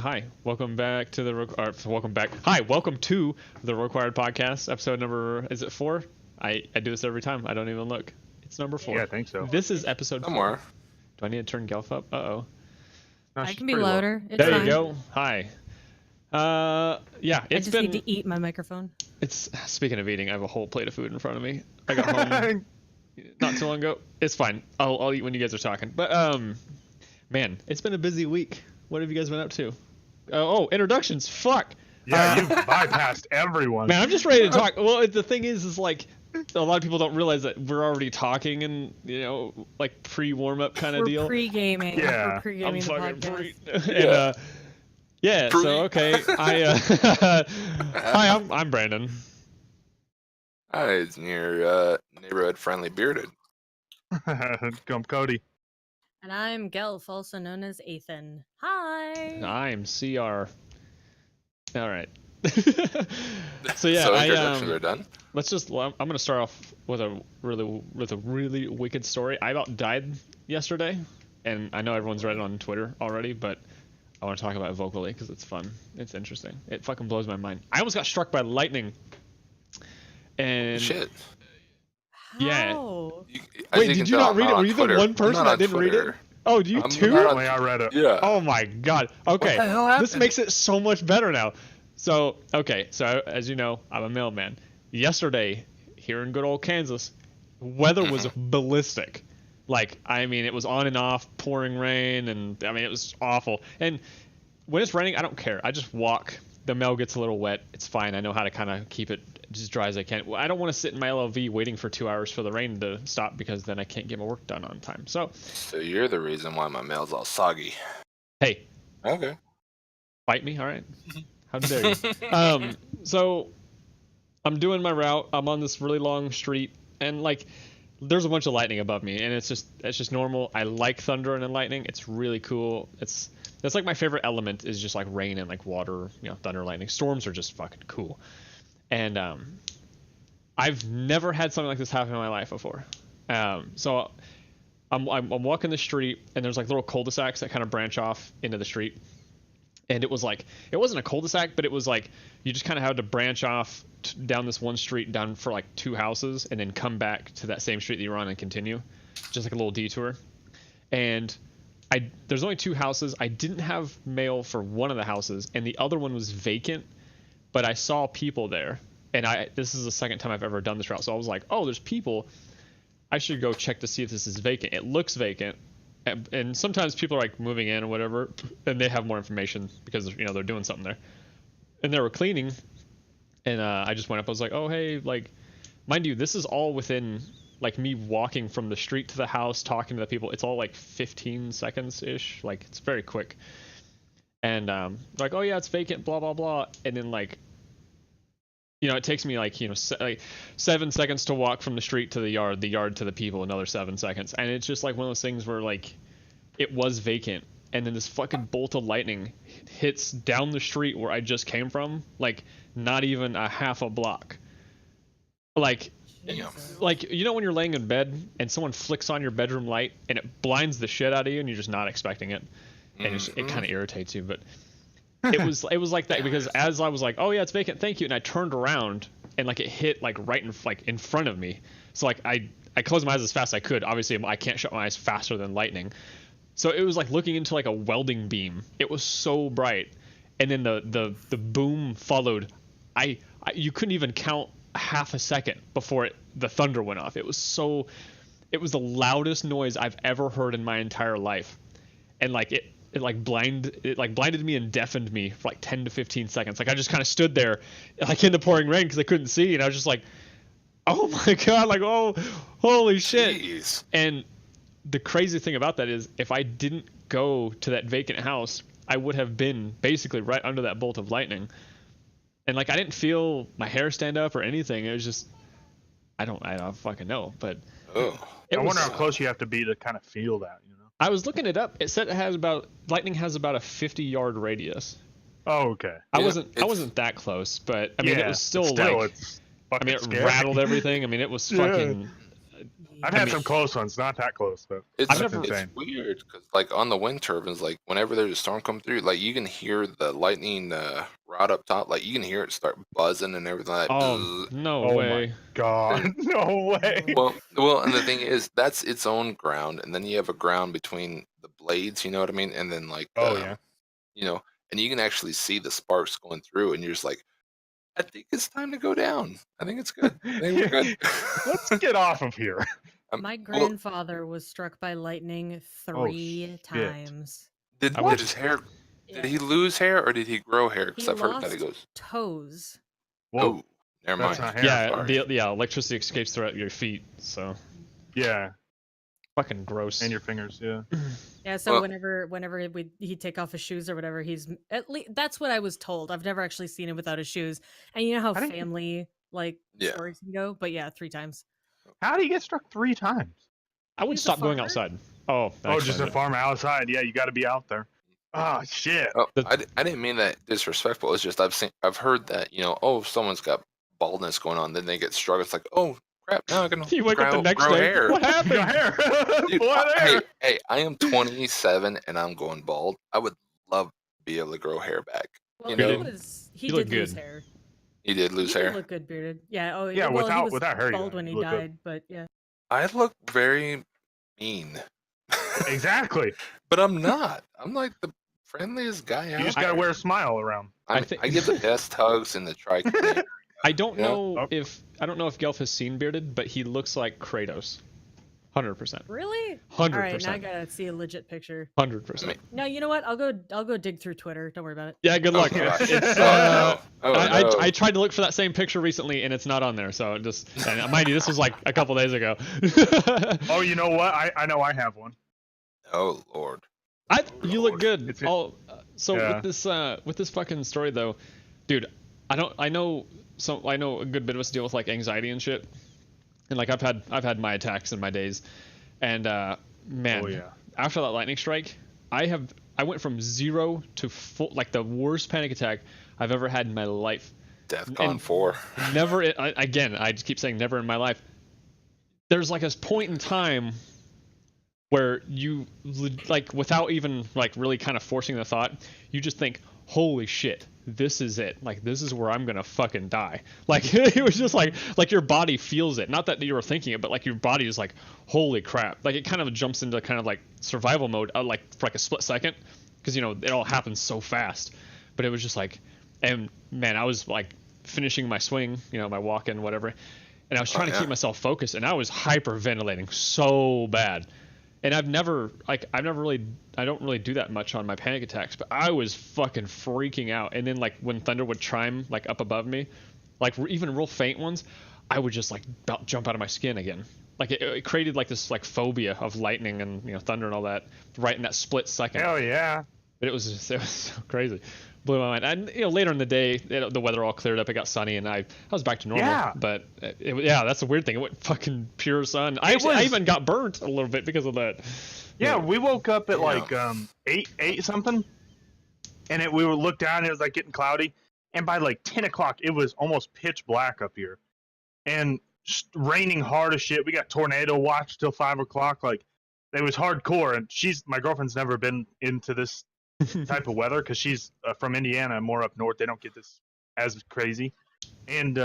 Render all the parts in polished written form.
hi. Welcome back to welcome back. Hi, welcome to the Required Podcast, episode number, is it 4? I do this every time. I don't even look. It's number 4. Yeah, I think so. This is episode Somewhere. 4. Do I need to turn Gelf up? Uh-oh. No, I she's can be pretty low. louder. It's There fine. you go. Hi. Yeah, I it's just been, need to eat my microphone. it's, speaking of eating, I have a whole plate of food in front of me. I got home not too long ago. It's fine. I'll eat when you guys are talking. But, man, it's been a busy week. What have you guys been up to? Oh, introductions. Fuck. Yeah, you bypassed everyone. Man, I'm just ready to talk. Well, the thing is like, a lot of people don't realize that we're already talking and, like pre-warm-up kind of We're deal. pre-gaming. Yeah. We're pre-gaming the fucking podcast. and, yeah, so, okay. Hi, I'm Brandon. Hi, it's your neighborhood friendly bearded. Come, Cody. And I'm Gelf, also known as Ethan. Hi. I'm CR. All right. So, yeah, So introductions are done. I'm going to start off with a really wicked story. I about died yesterday, and I know everyone's read it on Twitter already, but I want to talk about it vocally because it's fun. It's interesting. It fucking blows my mind. I almost got struck by lightning. And Shit. Yeah. How? Wait, did you not read it? Were you the one person that didn't read it? Oh, do you I'm too? not- Apparently, I read it. Yeah. Oh my god. Okay. What the hell happened? This makes it so much better now. So, as you know, I'm a mailman. Yesterday, here in good old Kansas, weather was ballistic. Like, I mean, it was on and off, pouring rain, and I mean, it was awful. And when it's raining, I don't care. I just walk. The mail gets a little wet. It's fine. I know how to kind of keep it as dry as I can. I don't want to sit in my LLV waiting for 2 hours for the rain to stop because then I can't get my work done on time. So, you're the reason why my mail's all soggy. hey, Okay. fight me, all right? How dare you? So I'm doing my route. I'm on this really long street, and like, there's a bunch of lightning above me, and it's just normal. I like thunder and lightning. It's really cool. That's like my favorite element is just like rain and like water, thunder, lightning. Storms are just fucking cool. And I've never had something like this happen in my life before. So I'm walking the street, and there's like little cul-de-sacs that kind of branch off into the street. And it was like, it wasn't a cul-de-sac, but it was like, you just kind of had to branch off down this one street, down for like 2 houses, and then come back to that same street that you were on and continue. Just like a little detour. And there's only 2 houses. I didn't have mail for one of the houses, and the other one was vacant, but I saw people there. And this is the second time I've ever done this route. So I was like, oh, there's people. I should go check to see if this is vacant. It looks vacant. And sometimes people are like moving in or whatever, and they have more information because they're doing something there. And they were cleaning, and I just went up. I was like, "Oh, hey, like, mind you, this is all within like me walking from the street to the house, talking to the people. It's all like 15 seconds ish. Like, it's very quick." And like, "Oh yeah, it's vacant, blah blah blah." And then like, it takes me like 7 seconds to walk from the street to the yard to the people, another 7 seconds, and it's just like one of those things where like it was vacant, and then this fucking bolt of lightning hits down the street where I just came from, like not even a half a block. Like, Jesus. like when you're laying in bed and someone flicks on your bedroom light and it blinds the shit out of you and you're just not expecting it, and it kind of irritates you, but. It was like that because as I was like, oh yeah, it's vacant, thank you, and I turned around and like it hit like right in front of me. So like I closed my eyes as fast as I could. Obviously I can't shut my eyes faster than lightning. So it was like looking into like a welding beam. It was so bright, and then the boom followed. You couldn't even count half a second before the thunder went off. It was the loudest noise I've ever heard in my entire life, and like it blinded me and deafened me for like 10 to 15 seconds. Like I just kind of stood there like in the pouring rain because I couldn't see, and I was just like, oh my god, like, oh, holy shit. Jeez. And the crazy thing about that is if I didn't go to that vacant house, I would have been basically right under that bolt of lightning. And like I didn't feel my hair stand up or anything. It was just I don't fucking know, but Oh. I wonder how close you have to be to kind of feel that, I was looking it up. It said lightning has about a 50-yard radius. Oh, okay. I Yeah, wasn't that close, but I mean it was still it's like fucking I mean it scary. rattled everything. I mean it was fucking I've had some close ones, not that close, but It's I've that's never- insane. weird because like on the wind turbines, like whenever there's a storm come through, like you can hear the lightning rod up top, like you can hear it start buzzing and everything like Oh, no Oh my way. God, no way. well, and the thing is, that's its own ground, and then you have a ground between the blades, you know what I mean? And then like, Oh, yeah. you know, and you can actually see the sparks going through, and you're just like, I think it's time to go down. I think it's good. I think we're good. Let's get off of here. My Well, grandfather was struck by lightning Oh, 3 shit. times. did What? his hair? Yeah. Did he lose hair or did he grow hair? Because He I've heard that he lost goes, toes. Whoa. oh, never That's mind. not hair. Yeah, Sorry. electricity escapes throughout your feet, so Yeah, fucking gross. and your fingers. Yeah. Yeah, so Well- whenever he'd take off his shoes or whatever, he's at least that's what I was told. I've never actually seen him without his shoes, and you know how I didn't- family like Yeah. stories can go. But yeah, 3 times. How do you get struck 3 times? I would He's a stop going farmer. outside. Oh, that Oh, just explains a it. farm outside. Yeah, you got to be out there. Oh shit. Oh, The- I didn't mean that disrespectful. It's just I've heard that, you know, oh, someone's got baldness going on, then they get struck. It's like, oh crap, now I can You wake up the next grow day. hair. What Your happened? hair. Dude, What hey, hair? hey, I am 27 and I'm going bald. I would love to be able to grow hair back. Well, You he know, he you look did lose good. hair. he did lose He did hair. look good bearded. Yeah. Oh, Yeah, well, he was without hair, you bald when he look good. died. But yeah. I look very mean. Exactly. But I'm not. I'm like the friendliest guy out You just there. got to wear a smile around. I I think- give the best hugs in the tri. I don't Yeah. know Oh. if Gelf has seen bearded, but he looks like Kratos. 100%. Really? All right, now I 100%. gotta see a legit picture. 100%. No, you know what? I'll go dig through Twitter. Don't worry about it. Yeah, good luck. Oh, gosh. It's, Oh, no. Oh, no. I tried to look for that same picture recently, and it's not on there. So just, and mind you, this was like a couple days ago. Oh, you know what? I know I have one. Oh Lord. You look Lord. good. It's- So Yeah. with this fucking story though, dude, I know a good bit of us deal with like anxiety and shit, and like I've had my attacks in my days, and man, Oh, yeah. after that lightning strike, I went from 0 to full, like the worst panic attack I've ever had in my life. DEFCON And- 4. Never again. I just keep saying never in my life. There's like a point in time where you like without even like really kind of forcing the thought, you just think, holy shit, this is it. Like this is where I'm gonna fucking die. Like it was just like your body feels it. Not that you were thinking it, but like your body is like, holy crap. Like it kind of jumps into kind of like survival mode, like for like a split second, because you know it all happens so fast. But it was just like, and man, I was like finishing my swing, you know, my walk in, whatever, and I was trying to yeah. keep myself focused, and I was hyperventilating so bad. And I don't really do that much on my panic attacks, but I was fucking freaking out. And then like when thunder would chime like up above me, like even real faint ones, I would just like about jump out of my skin again. Like it created like this like phobia of lightning and, you know, thunder and all that right in that split second. Hell yeah. But it was so crazy. Blew my mind. And you know, later in the day, the weather all cleared up. It got sunny, and I was back to normal. Yeah. But that's a weird thing. It went fucking pure sun. I even got burnt a little bit because of that. Yeah, we woke up at Yeah. like 8 something, and we would look down. And it was like getting cloudy, and by like 10 o'clock, it was almost pitch black up here, and raining hard as shit. We got tornado watch till 5 o'clock. Like it was hardcore. And my girlfriend's never been into this type of weather because she's from Indiana, more up north. They don't get this as crazy, and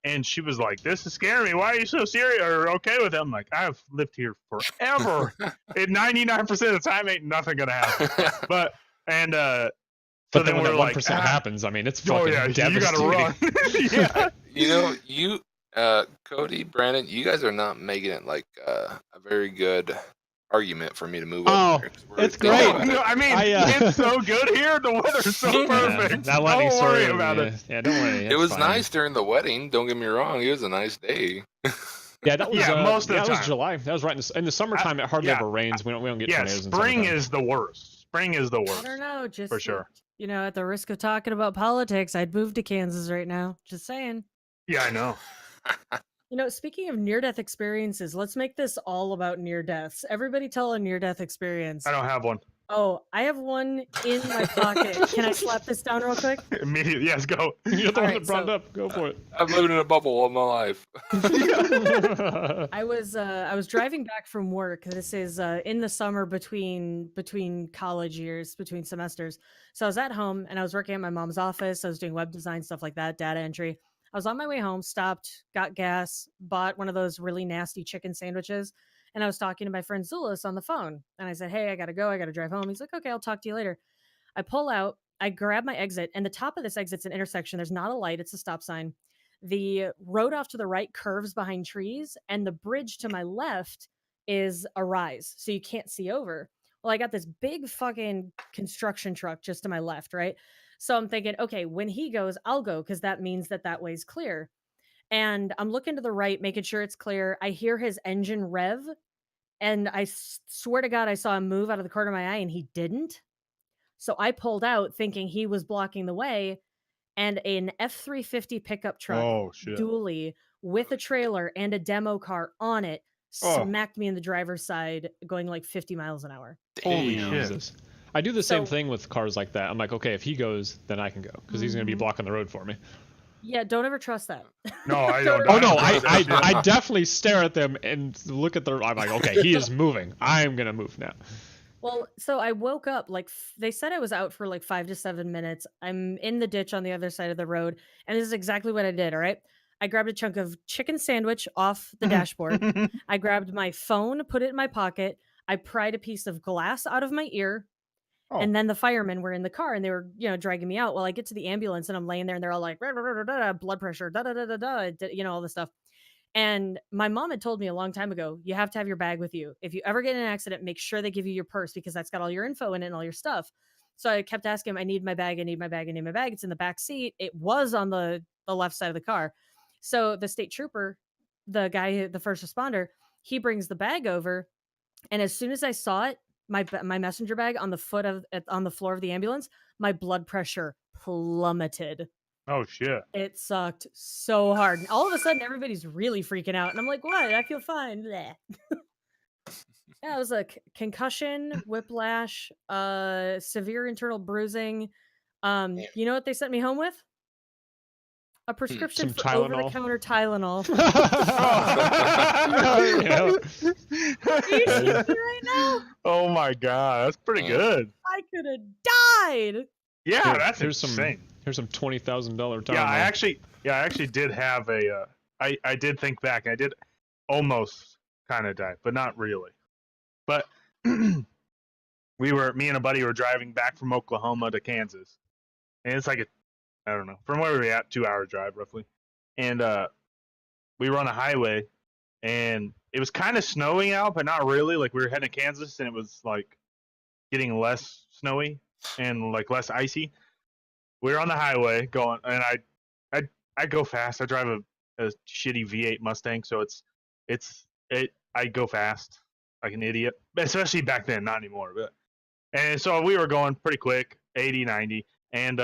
and she was like, "This is scaring me. Why are you so serious or okay with it?" I'm like, "I've lived here forever. And 99% of the time, ain't nothing gonna happen." But and so But then then when we're that like, 1% happens, I mean, it's "Oh fucking yeah, you devastating. gotta run." Yeah, You know, Cody, Brandon, you guys are not making it like a very good argument for me to move Oh, up here. 'Cause we're it's thinking great. about it. No, I mean, I, it's so good here. The weather's so Yeah, perfect. that lightning Don't story. worry about yeah, it. Yeah, don't worry. It it's was fine. nice during the wedding. Don't get me wrong. It was a nice day. Yeah, that was Yeah, most of the that was time. July. That was right in the summertime. It hardly yeah, ever rains. We don't get Yeah, tornadoes. in spring summertime. is the worst. Spring is the I worst. don't know. Just For sure. You know, at the risk of talking about politics, I'd move to Kansas right now. Just saying. Yeah, I know. You know, speaking of near-death experiences, let's make this all about near deaths. Everybody tell a near-death experience. I don't have one. Oh, I have one in my pocket. Can I slap this down real quick? Immediately, yes, go. You're the one Alright, that brought it so- up. Go for it. I'm living in a bubble all my life. I was driving back from work. This is in the summer between college years, between semesters. So I was at home and I was working at my mom's office. I was doing web design stuff like that, data entry. I was on my way home, stopped, got gas, bought one of those really nasty chicken sandwiches, and I was talking to my friend Zulus on the phone. And I said, "Hey, I gotta go. I gotta drive home." He's like, "Okay, I'll talk to you later." I pull out, I grab my exit, and the top of this exit's an intersection. There's not a light, it's a stop sign. The road off to the right curves behind trees, and the bridge to my left is a rise, so you can't see over. Well, I got this big fucking construction truck just to my left, right? So I'm thinking, okay, when he goes, I'll go because that means that that way's clear. And I'm looking to the right, making sure it's clear. I hear his engine rev, and I swear to God, I saw him move out of the corner of my eye, and he didn't. So I pulled out thinking he was blocking the way, and an F-350 pickup truck Oh shit. dually with a trailer and a demo car on it Oh. smacked me in the driver's side going like 50 miles an hour. Holy Damn. shit. Jesus. I do the same So- thing with cars like that. I'm like, okay, if he goes, then I can go because he's going to be Mhm. blocking the road for me. Yeah, don't ever trust that. No, I don't. Oh no, I don't I trust that shit. definitely stare at them and look at their. I'm like, okay, he is moving. I'm gonna move now. Well, so I woke up like they said I was out for like 5 to 7 minutes. I'm in the ditch on the other side of the road, and this is exactly what I did. All right, I grabbed a chunk of chicken sandwich off the dashboard. I grabbed my phone, put it in my pocket. I pried a piece of glass out of my ear. Oh. And then the firemen were in the car and they were, dragging me out. Well, I get to the ambulance and I'm laying there and they're all like, "Rah, rah, rah, rah, rah, blood pressure, da da da da da," all this stuff. And my mom had told me a long time ago, you have to have your bag with you. If you ever get in an accident, make sure they give you your purse because that's got all your info in it and all your stuff. So I kept asking him, I need my bag, I need my bag, I need my bag. It's in the back seat. It was on the left side of the car. So the state trooper, the guy, the first responder, he brings the bag over. And as soon as I saw it, my messenger bag on the on the floor of the ambulance, my blood pressure plummeted. Oh shit. It sucked so hard. And all of a sudden, everybody's really freaking out. And I'm like, what? I feel fine. Bleh. Yeah, it was a concussion, whiplash, severe internal bruising. You know what they sent me home with? A prescription Some for Tylenol. over-the-counter Tylenol. Yeah. Are you shitting me right now? Oh my god, that's pretty Yeah. good. I could have died. Yeah, Here, that's here's insane. Here's some $20,000 time. Yeah, I actually did have a. I did think back. I did almost kind of die, but not really. But me and a buddy were driving back from Oklahoma to Kansas, and it's like I don't know, from where we were at, 2 hour drive roughly, and we were on a highway, and it was kind of snowing out, but not really. Like we were heading to Kansas, and it was like getting less snowy and like less icy. We were on the highway going, and I go fast. I drive a shitty V8 Mustang, so I go fast like an idiot, especially back then, not anymore. But and so we were going pretty quick, 80, 90, and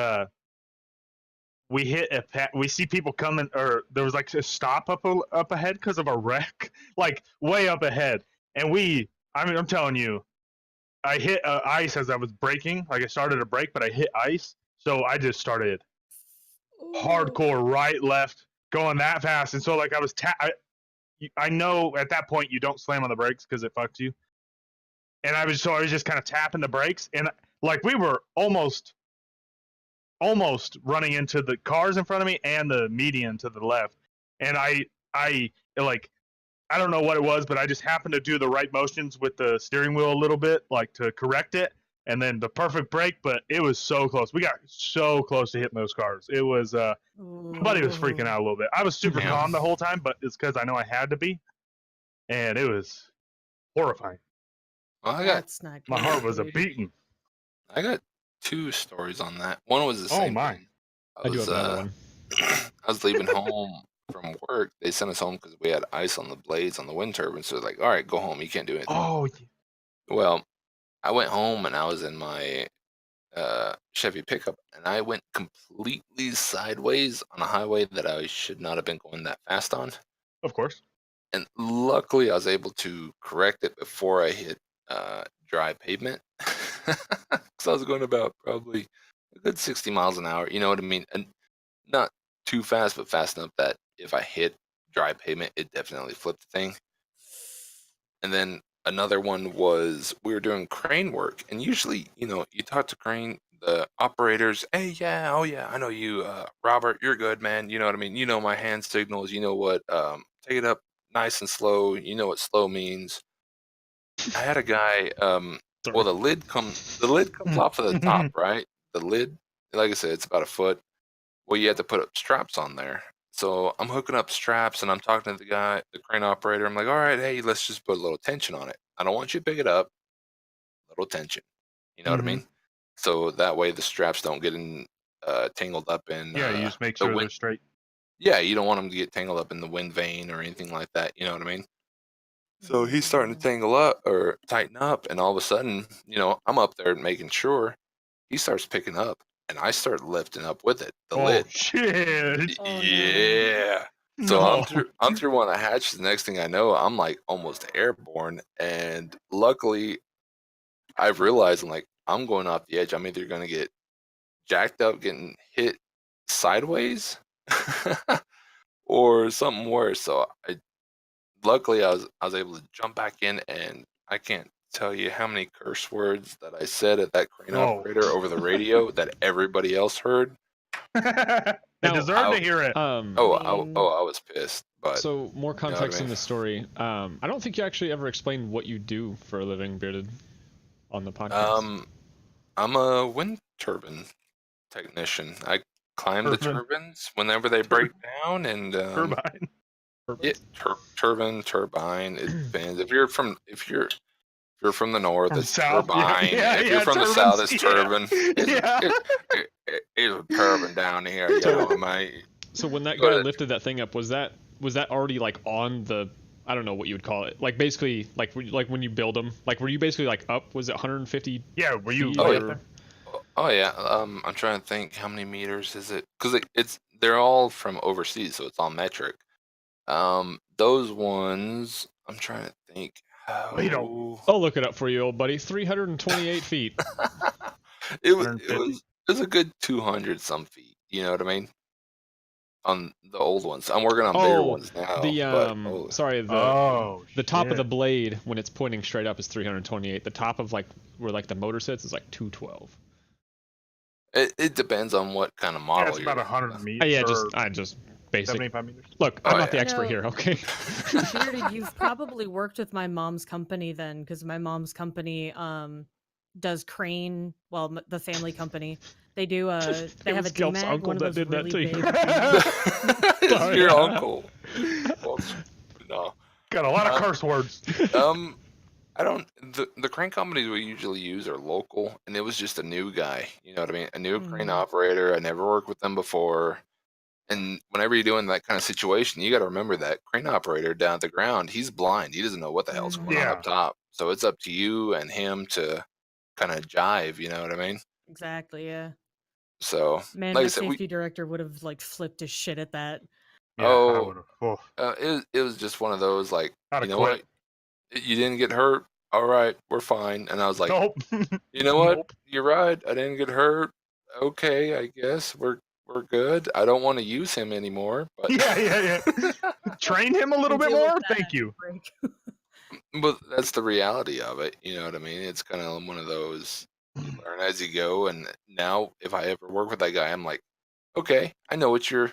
we hit we see people coming, or there was like a stop up ahead because of a wreck, like way up ahead, and I'm telling you, I hit ice as I was braking. Like I started to brake, but I hit ice, so I just started hardcore right, left, going that fast, and so like I was I know at that point you don't slam on the brakes because it fucks you, and I was just kind of tapping the brakes, and like we were almost running into the cars in front of me and the median to the left, and I like I don't know what it was, but I just happened to do the right motions with the steering wheel a little bit, like to correct it, and then the perfect brake. But it was so close. We got so close to hitting those cars. It was my buddy was freaking out a little bit. I was super Yeah. calm the whole time, but it's because I know I had to be, and it was horrifying. Well, I got That's not good. My heart was a dude. beating. 2 stories on that. One was the Oh, same my. thing. I do have another one. I was leaving home from work. They sent us home because we had ice on the blades on the wind turbine. So like, all right, go home. You can't do anything. Oh, Well, I went home and I was in my Chevy pickup, and I went completely sideways on a highway that I should not have been going that fast on. of course. And luckily, I was able to correct it before I hit dry pavement. Because I was going about probably a good 60 miles an hour. You know what I mean? And not too fast, but fast enough that if I hit dry pavement, it definitely flipped the thing. And then another one was we were doing crane work, and usually, you talk to the operators. Hey, yeah, oh yeah, I know you, Robert. You're good, man. You know what I mean. You know my hand signals. You know what? Take it up nice and slow. You know what slow means. I had a guy. Well, the lid comes off of the top, right? The lid, like I said, it's about a foot. Well, you have to put up straps on there. So I'm hooking up straps and I'm talking to the crane operator. I'm like, all right, hey, let's just put a little tension on it. I don't want you to pick it up. Little tension. You know what I mean? So that way the straps don't get tangled up in. Yeah, you just make sure they're straight. Yeah, you don't want them to get tangled up in the wind vane or anything like that. You know what I mean? So he's starting to tangle up or tighten up, and all of a sudden, I'm up there making sure. He starts picking up, and I start lifting up with it. The lid. Shit! Yeah. So I'm through one of the hatches. The next thing I know, I'm like almost airborne, and luckily, I've realized I'm going off the edge. I'm either going to get jacked up, getting hit sideways, or something worse. So luckily, I was able to jump back in, and I can't tell you how many curse words that I said at that crane operator over the radio that everybody else heard. They deserve to hear it. I was pissed. But so more context in the story. I don't think you actually ever explained what you do for a living, Bearded, on the podcast. I'm a wind turbine technician. I climb the turbines whenever they break down, and Turbine. Turbine. It depends. If you're from the north, it's south, turbine. If you're from the south, it's turbine. It's a turbine down here. So when that guy lifted that thing up, was that already on the, I don't know what you would call it, basically like when you build them, were you basically up? Was it 150? Yeah, were you? Oh yeah. I'm trying to think how many meters is it? Because they're all from overseas, so it's all metric. Those ones, I'm trying to think. I'll look it up for you, old buddy. 328 feet. It was a good 200 some feet. You know what I mean? On the old ones, I'm working on bigger ones now. The top of the blade when it's pointing straight up is 328. The top of where the motor sits is 212. It depends on what kind of model. It's about 100 meters. I just basic. 75 meters. Look, I'm not the expert here, okay? Bearded, you've probably worked with my mom's company then, because my mom's company does crane. Well, the family company. They do. They have a DMAG, one of those really big. It's your uncle. Well, no. Got a lot of curse words. I don't. The crane companies we usually use are local, and it was just a new guy. You know what I mean? A new crane operator. I never worked with them before. And whenever you're doing that kind of situation, you got to remember that crane operator down at the ground, he's blind. He doesn't know what the hell's going on up top. So it's up to you and him to kind of jive. You know what I mean? Exactly. Yeah. So, man, like the safety director would have flipped his shit at that. Yeah, it was just one of those what? You didn't get hurt. All right, we're fine. And I was like, nope. You know what? Nope. You're right. I didn't get hurt. Okay, I guess we're good. I don't want to use him anymore. But yeah. Train him a little bit more. Thank you. But that's the reality of it. You know what I mean? It's kind of one of those. You learn as you go, and now if I ever work with that guy, I'm like, okay, I know what you're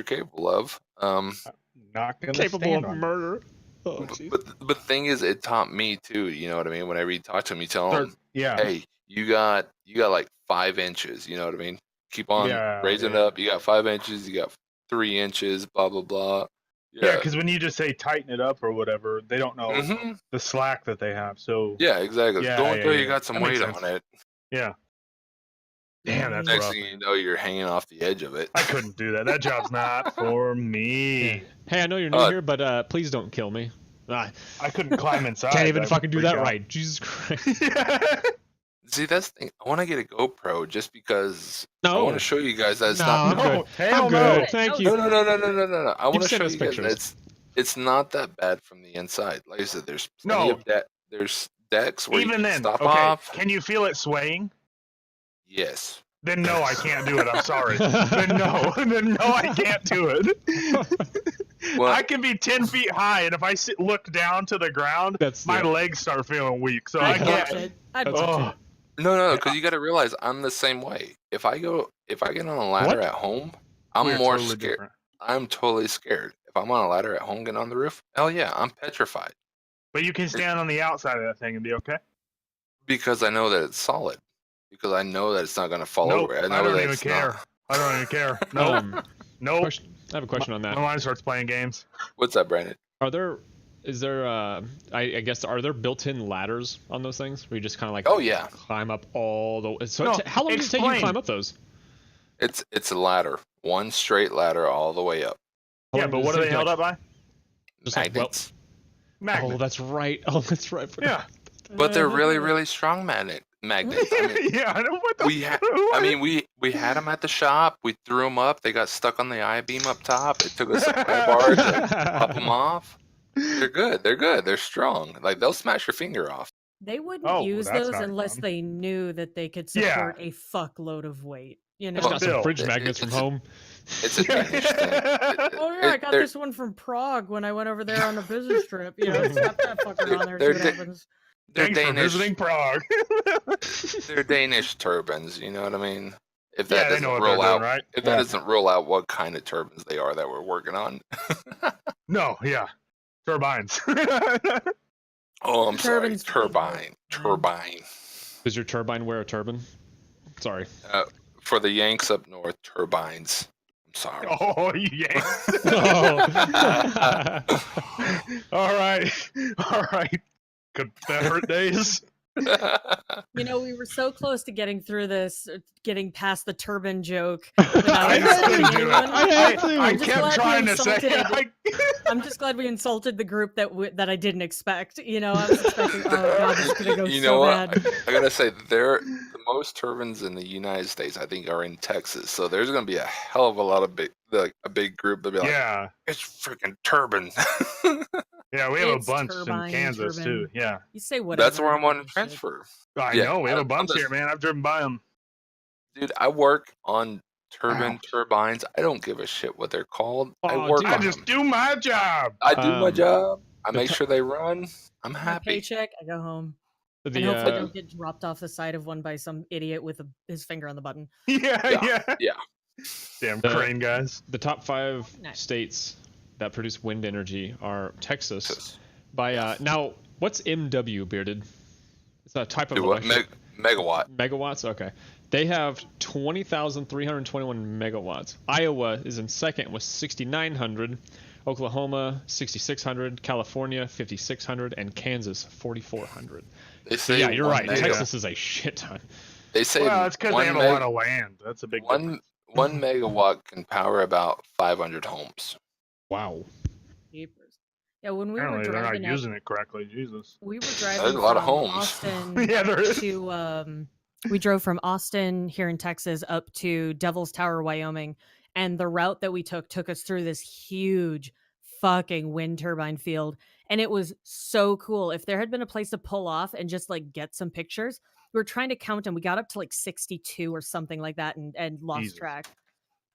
capable of. Not capable of murder. Oh, but the thing is, it taught me too. You know what I mean? Whenever you talk to him, you tell him, hey, you got 5 inches. You know what I mean? Keep on raising it up. You got 5 inches. You got 3 inches. Blah blah blah. Yeah, because when you just say tighten it up or whatever, they don't know the slack that they have. So yeah, exactly. Don't until you got some weight on it. Yeah. Damn, that's next rough. thing you know, you're hanging off the edge of it. I couldn't do that. That job's not for me. Yeah. Hey, I know you're new here, but please don't kill me. I couldn't climb inside. Can't even fucking do that right. Jesus Christ. See, that's the thing. I want to get a GoPro just because I want to show you guys that it's not. I'm good. Thank you. No. I want to show you guys that it's not that bad from the inside. Like I said, there's plenty of there's decks where you Even can then, stop okay. off. Can you feel it swaying? Yes. Then no, I can't do it. I'm sorry. Then no, I can't do it. Well, I can be 10 feet high, and if I look down to the ground, my legs start feeling weak. So I I'd can't. watch it. I'd watch it. No, because you got to realize I'm the same way. If I get on a ladder at home, I'm We're more totally scared. different. I'm totally scared. If I'm on a ladder at home, getting on the roof, hell yeah, I'm petrified. But you can stand on the outside of that thing and be okay. Because I know that it's solid. Because I know that it's not going to fall Nope, over. I don't even care. I don't even care. No, nope. I have a question on that. My mind starts playing games. What's that, Brandon? Is there I guess are there built-in ladders on those things where you just kind of like climb up all the way? So how long does it take you to climb up those? It's a ladder, one straight ladder all the way up. Yeah, but what are they held up by? Just magnets. Magnets. Oh, that's right. Yeah. But they're really, really strong magnets. I mean, yeah, I know what the. We had them at the shop. We threw them up. They got stuck on the I-beam up top. It took us a bar to pop them off. They're good. They're strong. Like they'll smash your finger off. They wouldn't use those unless they knew that they could support a fuckload of weight. You know, I got some fridge magnets from home. It's a Danish thing. Oh yeah, I got this one from Prague when I went over there on a business trip. You know, slap that fucker on there. See what happens. They're Thanks Danish. for visiting Prague. They're Danish turbines. You know what I mean? If that doesn't rule out, right? If that doesn't rule out what kind of turbines they are that we're working on. No, yeah, turbines. Oh, I'm sorry. Turbine. Does your turbine wear a turban? Sorry. For the Yanks up north, turbines. I'm sorry. Oh, you Yanks. All right. Confederate days. You know, we were so close to getting through this, getting past the turban joke without insulting anyone. I kept trying to say it. I'm just glad we insulted the group that I didn't expect. You know, I was expecting, oh god, this is gonna go you so know what? bad. I gotta say, the most turbines in the United States, I think, are in Texas. So there's gonna be a hell of a lot of a big group that'll be like, yeah, it's freaking turbine. Yeah, we have a bunch in Kansas too. Yeah, you say whatever. That's where I'm on transfer. I know we have a bunch here, man. I've driven by them. Dude, I work on turbines. I don't give a shit what they're called. I just do my job. I do my job. I make sure they run. I'm happy. Paycheck. I go home. And hopefully don't get dropped off the side of one by some idiot with his finger on the button. Yeah. Damn the crane guys. The top 5 states that produce wind energy are Texas. Now, what's MW, Bearded? It's a type of megawatt. Megawatts. Okay. They have 20,321 megawatts. Iowa is in second with 6,900. Oklahoma 6,600. California 5,600, and Kansas 4,400. Yeah, you're right. Texas is a shit ton. They say it's because they have a lot of land. That's a big one megawatt can power about 500 homes. Wow. Yeah, when we Apparently were driving, they're not using it correctly. Jesus. We were driving. There's a lot of homes. Austin yeah, there is. We drove from Austin here in Texas up to Devil's Tower, Wyoming, and the route that we took us through this huge fucking wind turbine field, and it was so cool. If there had been a place to pull off and just like get some pictures, we were trying to count them. We got up to like 62 or something like that, and lost track.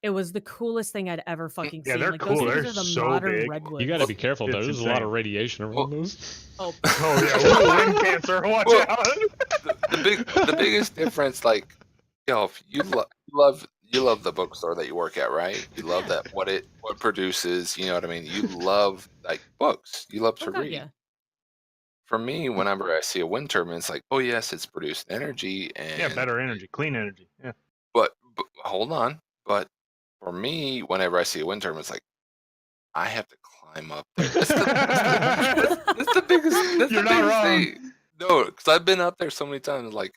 It was the coolest thing I'd ever fucking seen. Yeah, they're like, cool. Those they're are the so modern big. redwoods. You got to be careful, though. There's insane. a lot of radiation around those. Oh yeah, wind cancer. Watch out. The biggest difference, like, if you love the bookstore that you work at, right? You love that what produces. You know what I mean? You love like books. You love to read. Yeah. For me, whenever I see a wind turbine, it's like, oh yes, it's producing energy and better energy, clean energy. Yeah. But hold on, but for me, whenever I see a wind turbine, it's like I have to climb up there. That's the biggest. That's You're the not biggest wrong. thing. No, because I've been up there so many times. Like,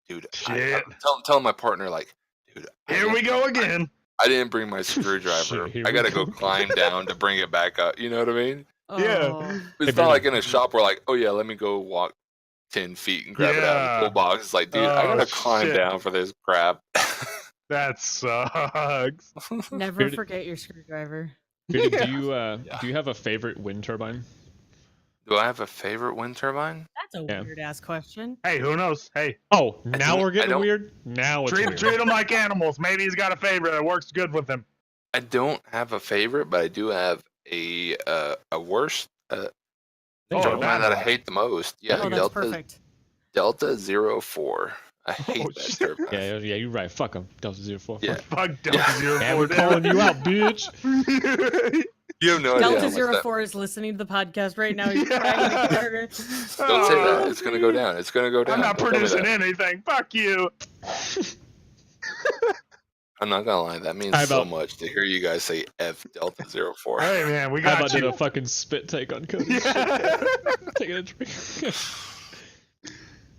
dude, I'm telling my partner, like, dude, here we go again. I didn't bring my screwdriver. I gotta go climb down to bring it back up. You know what I mean? Yeah. It's not like in a shop where, like, oh yeah, let me go walk 10 feet and grab it out of the pull box. It's like, dude, I gotta climb down for this crap. That sucks. Never forget your screwdriver. Do you have a favorite wind turbine? Do I have a favorite wind turbine? That's a Yeah. weird ass question. Hey, who knows? Hey, Oh, now we're I getting don't- weird. Now it's treat weird. them like animals. Maybe he's got a favorite that works good with him. I don't have a favorite, but I do have a worst Oh, turbine bad that I one. hate the most. Yeah, Oh, that's perfect. Delta 04. I hate that shit. turbine. Yeah, you're right. Fuck him. Delta 04. Yeah. Fuck Delta Zero Yeah, Four. we're calling you out, bitch. You have no idea. how Delta much that- 04 is listening to the podcast right now. He's Yeah. crying in the corner. Don't say that. It's gonna go down. It's gonna go down. I'm not Don't tell me producing that. anything. Fuck you. I'm not gonna lie. That means How so about- much to hear you guys say F Delta 04. Hey man, we How got about did you. a fucking spit take on Cody? Yeah. Taking a drink.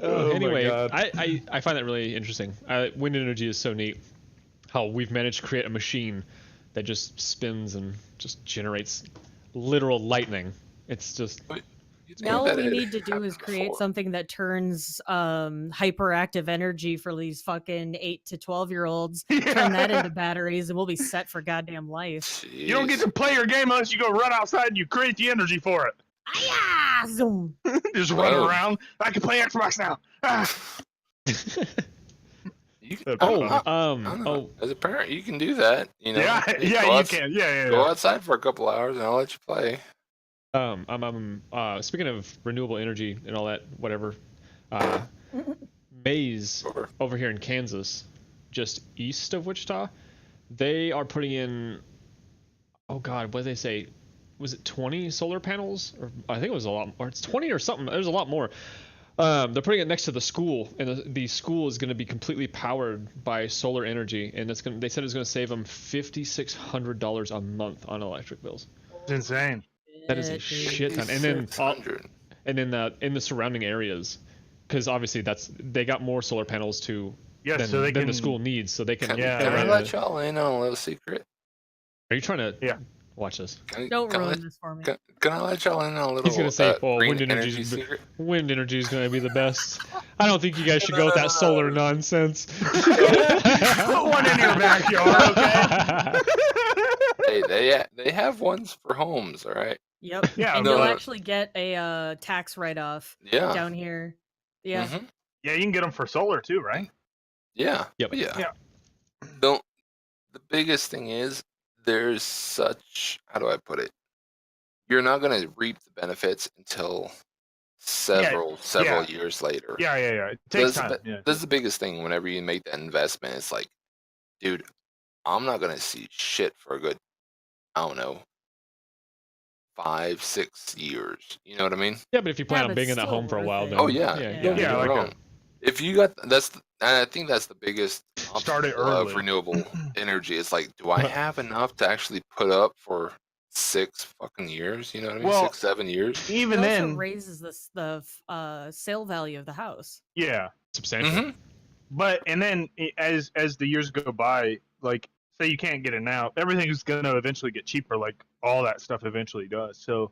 Oh my Anyway, God. I find that really interesting. Wind energy is so neat. How we've managed to create a machine that just spins and just generates literal lightning. It's just You'd Now think what we that it need to do is happened create before. something that turns hyperactive energy for these fucking 8 to 12-year-olds. Turn that into batteries, and we'll be set for goddamn life. You don't get Jeez. to play your game unless you go run outside and you create the energy for it. Ah, zoom. Just run Whoa. around. I can play Xbox now. Ah. You Oh, I don't know. As a parent, you can do that. You know. yeah, Hey, yeah, go you outs- can. Yeah. Go outside for a couple hours, and I'll let you play. I'm speaking of renewable energy and all that, whatever. Maize Sure. over here in Kansas, just east of Wichita, they are putting in. Oh God, what did they say? Was it 20 solar panels? Or I think it was a lot, or it's 20 or something. There's a lot more. They're putting it next to the school, and the school is going to be completely powered by solar energy, and it's going. They said it's going to save them $5,600 a month on electric bills. It's insane. That is a shit ton. And then 600. and then in the surrounding areas, because obviously they got more solar panels Yeah, than, so they than can. the school needs, so they can. Can, Yeah, can I run let the- y'all in on a little secret? Are you trying to? Yeah. Watch this. Don't can I ruin let- this for me. Can I let y'all in on a little He's gonna say, "Well, green wind energy energy is secret? wind energy is going to be the best." I don't think you guys should go with that solar nonsense. Put one in your backyard, okay? Hey, they have ones for homes, all right? Yep. Yeah, And no, you'll no. actually get a tax write-off Yeah. down here. Yeah. Mhm. Yeah, you can get them for solar too, right? Yeah. Yep. Oh, yeah. Yeah. Don't. The biggest thing is there's such. How do I put it? You're not gonna reap the benefits until several years later. Yeah. It takes time. Yeah. That's the biggest thing. Whenever you make that investment, it's like, dude, I'm not gonna see shit for a good, I don't know, 5-6 years. You know what I mean? Yeah, but if you plan Yeah, on but being in that still home for a worth while, it. then Oh yeah, Yeah. don't Yeah, get me like wrong. If you got and I think that's the biggest Start it obstacle of early. renewable energy. It's like, do I have enough to actually put up for 6 fucking years? You know what I mean? Well, 6-7 years. Even It also then, raises the sale value of the house. yeah. substantial. Mhm. But and then as the years go by, like say you can't get it now, everything's gonna eventually get cheaper. Like all that stuff eventually does. So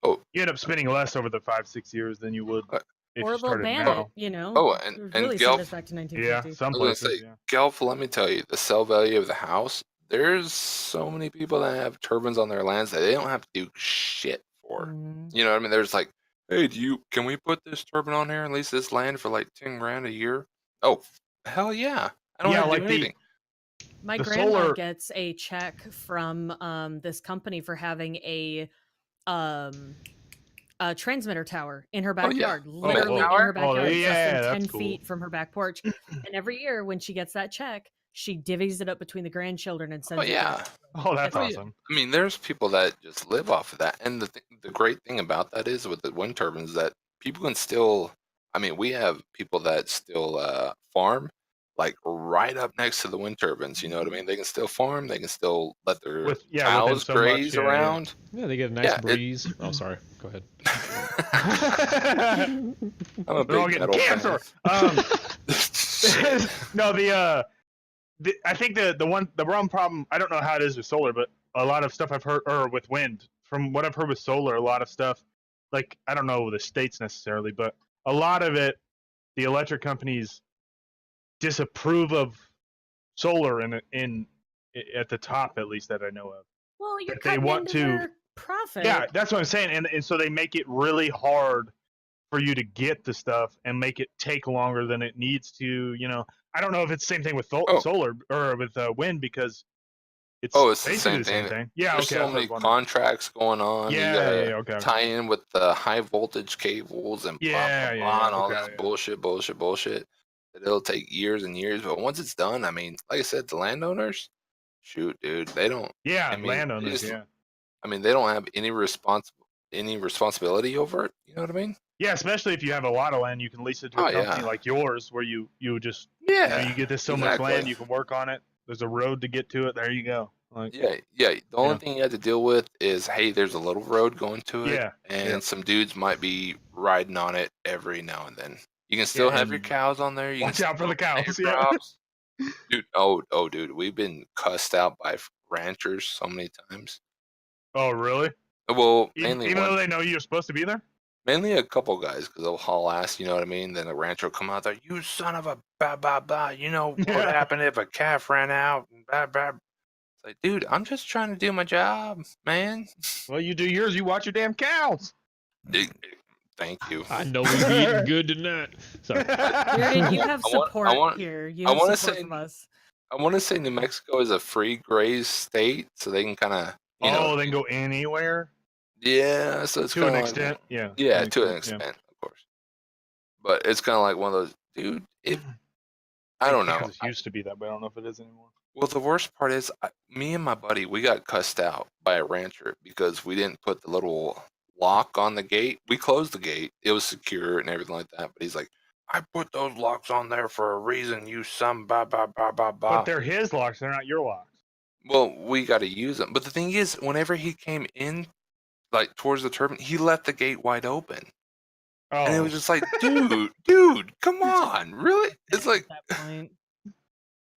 Oh. you end up spending less over the 5-6 years than you would if Or you they'll started ban now. it, you know? Oh, It and really Gelf, sent us back to Yeah, 1950. some I was gonna places. say, Yeah. Gelf, let me tell you, the sell value of the house. There's so many people that have turbines on their lands that they don't have to do shit for. Mhm. You know what I mean? There's like, hey, can we put this turbine on here and lease this land for like 10 grand a year? Oh, hell yeah! I don't Yeah, have to like do the- anything. My The grandma solar- gets a check from this company for having a transmitter tower in her Oh, yeah. backyard, Oh, literally in tower? her backyard, Oh, yeah, less than that's 10 cool. feet from her back porch. And every year when she gets that check, she divvies it up between the grandchildren and sends Oh it to yeah. her. Oh, that's Oh, yeah. awesome. I mean, there's people that just live off of that, and the great thing about that is with the wind turbines that people can still. I mean, we have people that still farm, like right up next to the wind turbines. You know what I mean? They can still farm. They can still let their Within cows so much, graze yeah, yeah. around. Yeah, they get a nice Yeah, breeze. Oh, sorry. Go ahead. I'm a They're all big getting metal cancer. fan. No, I think the one problem, I don't know how it is with solar, but a lot of stuff I've heard, or with wind, from what I've heard with solar, a lot of stuff, like I don't know the states necessarily, but a lot of it, the electric companies disapprove of solar in at the top, at least that I know of. Well, you're That they cutting want into to- their profit. Yeah, that's what I'm saying, and so they make it really hard for you to get the stuff and make it take longer than it needs to. I don't know if it's the same thing with Oh, solar or with wind because it's it's the basically same the same thing. thing. Yeah, There's okay. so That's what I many was wondering. contracts going on. You Yeah, gotta yeah, okay. tie in with the high voltage cables and blah Yeah, blah yeah, blah yeah, and all okay, this yeah. bullshit. That it'll take years and years, but once it's done, I mean, like I said, the landowners, shoot, dude, they don't. Yeah, I mean, landowners. Yeah, they don't have any responsibility over it. You know what I mean? yeah. Especially if you have a lot of land, you can lease it to a Oh company yeah, like yours, where you just yeah, you get this so much exactly. land, you can work on it. There's a road to get to it. There you go. Like, Yeah, yeah. The only Yeah. thing you have to deal with is, hey, there's a little road going to it, yeah, and yeah. some dudes might be riding on it every now and then. You can still Yeah, have your and cows on there. You watch can out for the still plant cows. your Yeah. crops. Dude, oh, dude, we've been cussed out by ranchers so many times. Oh, really? Well, Even though they know you're supposed to be there. mainly a couple guys, because they'll haul ass, you know what I mean? Then the rancher will come out there, you son of a blah, blah, blah. You know what happened if a calf ran out? And blah, blah. It's like, dude, I'm just trying to do my job, man. Well, you do yours. You watch your damn cows. Thank you. I know we be eating good tonight. Sorry. Jared, you have I want- support here. You I have wanna support say- from us. I want to say New Mexico is a free graze state, so they can kind of, They can go anywhere yeah. So it's to kind an of extent. Yeah. yeah, to an extent, extent, of course. But it's kind of like one of those, dude. I don't know. Kansas used to be that, but I don't know if it is anymore. Well, the worst part is, me and my buddy, we got cussed out by a rancher because we didn't put the little lock on the gate. We closed the gate; it was secure and everything like that. But he's like, "I put those locks on there for a reason. You some blah blah blah blah blah." But they're his locks. They're not your locks. Well, we got to use them. But the thing is, whenever he came in, like towards the turbine, he left the gate wide open, Oh, and it was just like, dude, come on, really? It's like, At that point.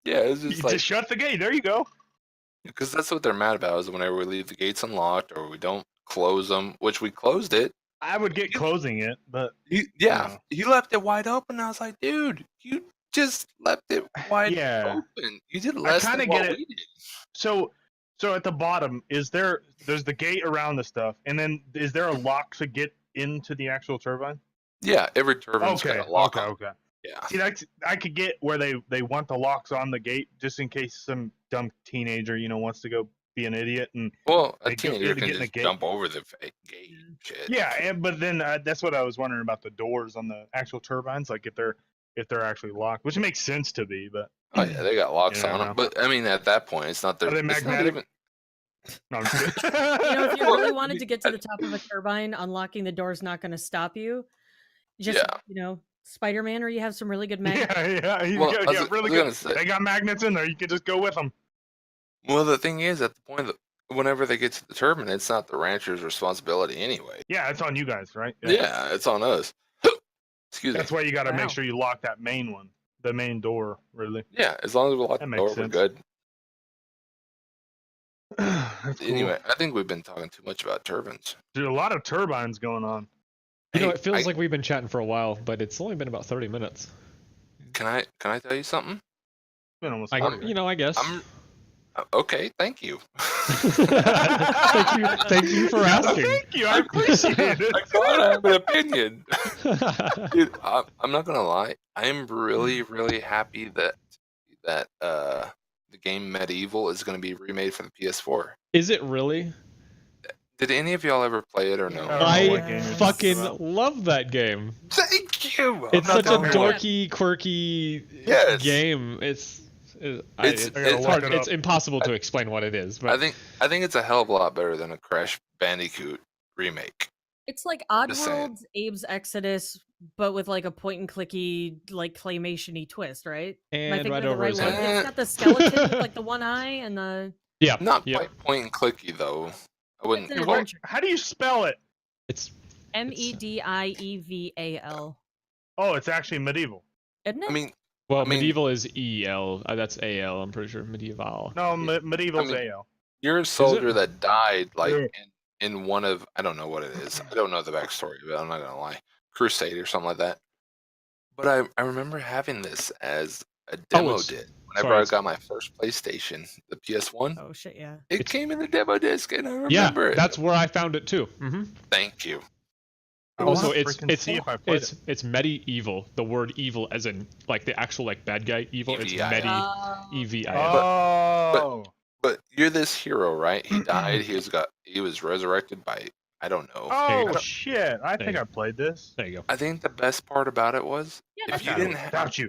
yeah, it's you just like, just shut the gate. There you go. because that's what they're mad about is whenever we leave the gates unlocked or we don't close them, which we closed it. I would get closing it, but He left it wide open. I was like, dude, you just left it wide Yeah. open. You did less kinda than what get it. we did. so at the bottom there's the gate around the stuff, and then is there a lock to get into the actual turbine? Yeah, every turbine's Okay, got a lock on. okay. Yeah. See, I could get where they want the locks on the gate just in case some dumb teenager wants to go be an idiot and Well, a They go- teenager they can get in the just gate. jump over the gate. Shit. yeah, but then that's what I was wondering about the doors on the actual turbines, like if they're actually locked, which makes sense to be, but Oh yeah, they got locks You on never them. know. But I mean, at that point, it's not their. Are they it's not magnetic? even- no, I'm just kidding. If you really wanted to get to the top of a turbine, unlocking the door is not going to stop you. Just, Spider-Man, or you have some really good magnets. yeah, Well, got, I was- really I was good. gonna say- They got magnets in there. You can just go with them. Well, the thing is, at the point that whenever they get to the turbine, it's not the rancher's responsibility anyway. Yeah, it's on you guys, right? Yeah, it's on us. Excuse That's me. why you got to Wow. make sure you lock that main one, the main door, really. Yeah, as long as we lock That the makes door, we're sense. good. That's cool. Anyway, I think we've been talking too much about turbines. There's a lot of turbines going on. Hey, It feels like we've been chatting for a while, but it's only been about 30 minutes. Can I tell you something? It's been almost I, 40. I guess. I'm okay. Thank you. Thank you for asking. Thank you. I appreciate it. I thought I have an opinion. Dude, I'm not gonna lie. I'm really, really happy that the game Medieval is gonna be remade for the PS4. Is it really? Did any of y'all ever play it or no? I don't know what I game you're fucking talking about. love that game. Thank you. It's I'm such a not gonna lie. dorky, quirky Yes. game. It's- It's I gotta look hard. it It's up. impossible to explain what it is. But I think it's a hell of a lot better than a Crash Bandicoot remake. It's like Just saying. Oddworld's Abe's Exodus, but with like a point and clicky, like claymation-y twist, right? Am I and thinking right of the over right his one? head. It's got the skeleton with like the one eye and the. Yeah. Not Yeah. quite point and clicky though. I wouldn't. It's an What- adventure. How do you spell it? It's Medieval, Oh, it's actually medieval. isn't it? I mean, well, I mean- medieval is EL. That's AL. I'm pretty sure medieval. No, medieval's I mean- AL. you're a soldier that died like Yeah. in one of, I don't know what it is. I don't know the backstory of it. I'm not gonna lie. Crusade or something like that. But I remember having this as a demo it's- did whenever I got my first PlayStation, the PS1, Oh shit, yeah. it came in the demo disc, and I Yeah, remember it. that's where I found it too. Thank you. Also, wanna it's freaking see if I played it. it's medieval. The word evil, as in like the actual like bad guy evil. It's EVI. EVI. Oh. But you're this hero, right? He died. He was resurrected by I don't know. There you Oh go. shit! I There think you I played this. There you go. I think the best part about it was Yeah, if you Okay. didn't have Without you.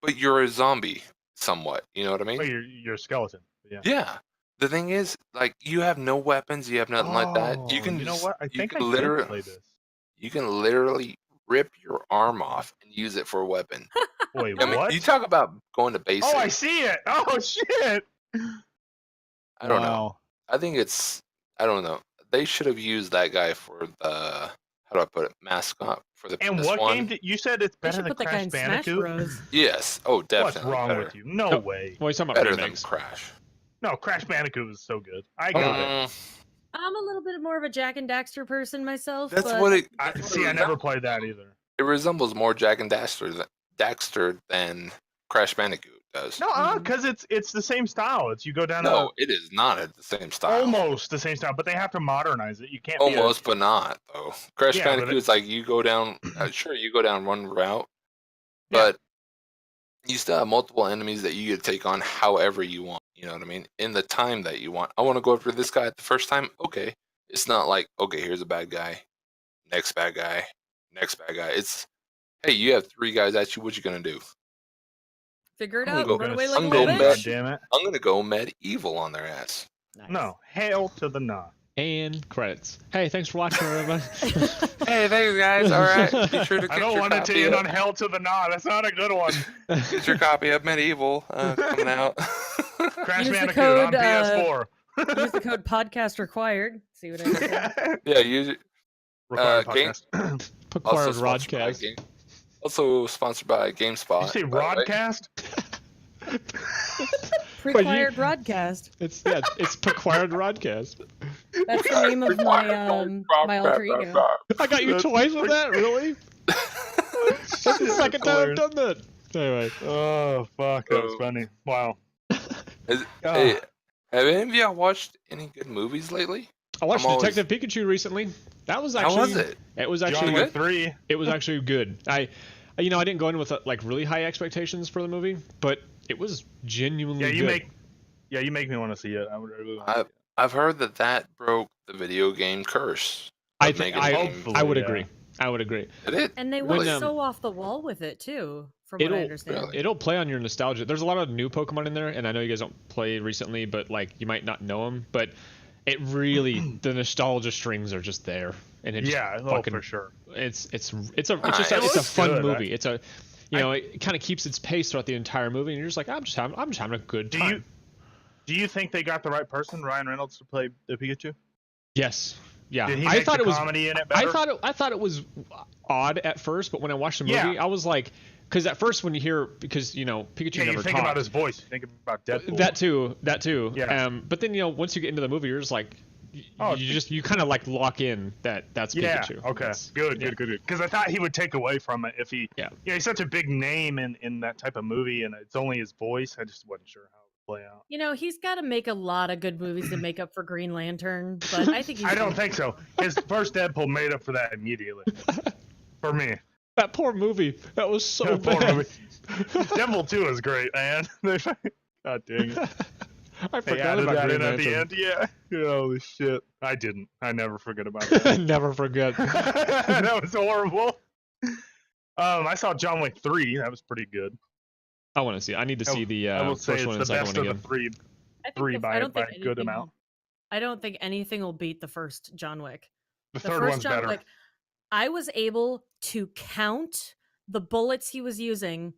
but you're a zombie somewhat. You know what I mean? Oh, you're a skeleton. Yeah. Yeah. The thing is, like, you have no weapons. You have nothing like that. You can You know just, what? I you think I can did literally, play this. you can literally rip your arm off and use it for a weapon. Wait, I mean, what? you talk about going to basic. Oh, I see it. Oh shit! I don't know. Wow. I think I don't know. They should have used that guy for the, how do I put it, mascot for the And this what one. game did you said it's They better should than put that guy Crash in Smash Bandicoot? Bros. Yes. Oh, definitely. What's wrong better, with you? No Oh. way. Well, he's talking about Better than remakes. Crash. No, Crash Bandicoot was so good. I got it. I'm a little bit more of a Jack and Daxter person myself. That's but what it. I that's what see. it I never resembles. played that either. It resembles more Jack and Daxter than Crash Bandicoot does. No, because it's the same style. It's you go down No, it is not at the same style. almost the same style, but they have to modernize it. You can't be Almost, but not though. Crash Yeah, but Bandicoot is like you go down. Sure, you go down one route, Yeah. but you still have multiple enemies that you get to take on however you want. You know what I mean? In the time that you want. I want to go after this guy at the first time. Okay, it's not like okay, here's a bad guy, next bad guy, next bad guy. It's hey, you have 3 guys at you. What you gonna do? Figure it I'm out gonna and go- run away like a I'm little going God back. bitch. damn it! I'm gonna go medieval on their ass. Nice. No, hail to the nah. And credits. Hey, thanks for watching, everybody. Hey, thanks guys. All right, be sure to I get don't your want it to copy end of- on hail to the nah. That's not a good one. Get your copy of Medieval coming out. Crash Use the Bandicoot code, on PS4. Use the code podcast required. See what I did there? Yeah, use it. Required game- podcast. Acquired sponsored by Rodcast. Also sponsored by GameSpot. Did you say by the way. Rodcast? Pre-acquired broadcast. It's acquired Rodcast. That's the name of my alter ego. I got you That's twice with that, really? That's the second time I've done that. Anyway, Oh fuck, that was funny. Wow. Hey, have any of y'all watched any good movies lately? I watched I'm always- Detective Pikachu recently. That was How actually. was it? It was John actually Wick good. 3. It was actually good. I didn't go in with like really high expectations for the movie, but it was genuinely good. You make me want to see it. I would really want to see it. I've heard that broke the video game curse. I of think making games. hopefully, I would yeah. agree. I would agree. Did it? And they When, went so off the wall with it too, from what I It'll- understand. Really? It'll play on your nostalgia. There's a lot of new Pokemon in there, and I know you guys don't play recently, but like you might not know them. But it really, the nostalgia strings are just there, and it just Yeah, fucking, for sure. It's just Nice. it's a looks fun good. movie. It's a it kind of keeps its pace throughout the entire movie, and you're just like I'm just having a good time. Do you think they got the right person, Ryan Reynolds, to play the Pikachu? Yes. Yeah. Did he I make thought the it was comedy in it better? I thought it was odd at first, but when I watched the movie, Yeah. I was like, because at first when you hear Pikachu Yeah, you never think talked. about his voice. You think about Deadpool. That too. Yeah. But then once you get into the movie, you're just like, you kind of like lock in that's Yeah. Pikachu. Okay. That's- Good. yeah. Because I thought he would take away from it if he. Yeah. Yeah. He's such a big name in that type of movie, and it's only his voice. I just wasn't sure how it would play out. You know, he's got to make a lot of good movies to make up for Green Lantern, but I think he's I don't think so. His first Deadpool made up for that immediately. For me. That poor movie. That was so That poor bad. movie. Deadpool 2 is great, man. God dang it. I They forgot added about that Green in at the Lantern. end. Yeah. Holy shit. I didn't. I never forget about that. Never forget. That was horrible. I saw John Wick 3. That was pretty good. I want to see. I need to see the I will say first it's one the and second best one of again. the three. I think Three the- by I don't think a good anything- amount. I don't think anything will beat the first John Wick. The The third first one's John better. Wick, I was able to count the bullets he was using,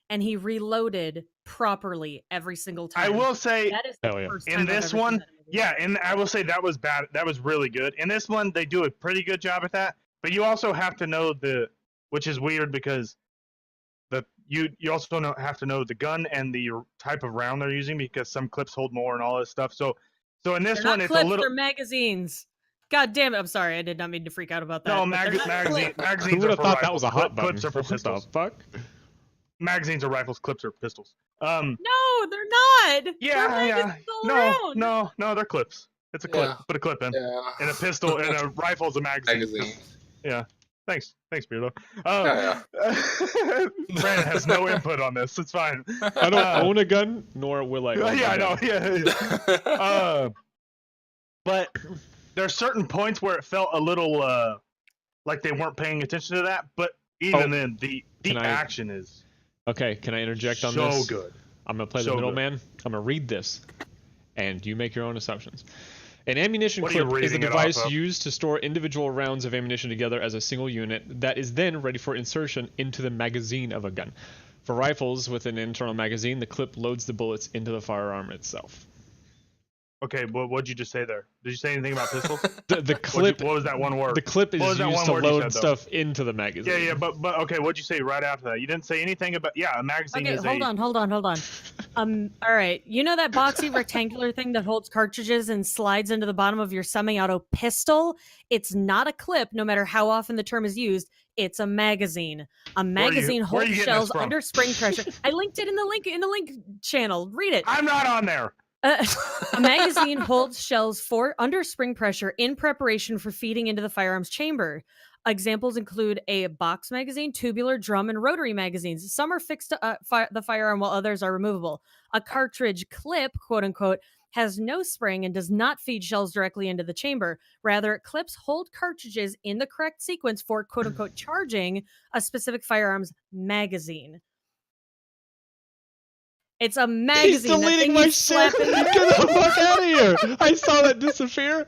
and he reloaded properly every single time. I will say, That is the Hell yeah. first in time I've this ever seen one, that in a movie. yeah, and I will say that was bad. That was really good. In this one, they do a pretty good job at that. But you also have to know which is weird because you also have to know the gun and the type of round they're using because some clips hold more and all this stuff. So in this They're one, not it's clips, a little. they're magazines. God damn it! I'm sorry, I did not mean to freak out about that. No, but they're not magazines. clips. Magazines Who would are have for thought that rifles. was a hot button? Clips are for What the pistols. fuck? magazines are rifles, clips are pistols. No, they're not. Yeah, They're yeah. magazines all around. No, they're clips. It's a clip. Yeah. Put a clip in. Yeah. And a pistol and a rifle's a magazine. Magazine. Yeah. Thanks, Beardo. Brandon has no input on this. It's fine. I don't own a gun, nor will I. Own Yeah, a I know. gun. Yeah. But there's certain points where it felt a little like they weren't paying attention to that. But even then, the action is Okay, can I interject on so this? good. I'm gonna play the So middleman. I'm gonna read this, and you make your own assumptions. An ammunition What are you clip is a reading it off device of? used to store individual rounds of ammunition together as a single unit that is then ready for insertion into the magazine of a gun. For rifles with an internal magazine, the clip loads the bullets into the firearm itself. Okay, what'd you just say there? Did you say anything about pistols? The clip. What was that one word? The clip is What was that used one to word you load said, though? stuff into the magazine. Yeah, but okay, what'd you say right after that? You didn't say anything about a magazine Okay, is hold on. All right. You know that boxy rectangular thing that holds cartridges and slides into the bottom of your semi-auto pistol? It's not a clip, no matter how often the term is used. It's a magazine. A magazine where are you holds getting shells this from? under spring pressure. I linked it in the link channel. Read it. I'm not on there. A magazine holds shells under spring pressure in preparation for feeding into the firearm's chamber. Examples include a box magazine, tubular, drum, and rotary magazines. Some are fixed to the firearm while others are removable. A cartridge clip, quote unquote, has no spring and does not feed shells directly into the chamber. Rather, clips hold cartridges in the correct sequence for, quote unquote, charging a specific firearm's magazine. It's a magazine. He's deleting my shit. Get the fuck out of here! I saw that disappear.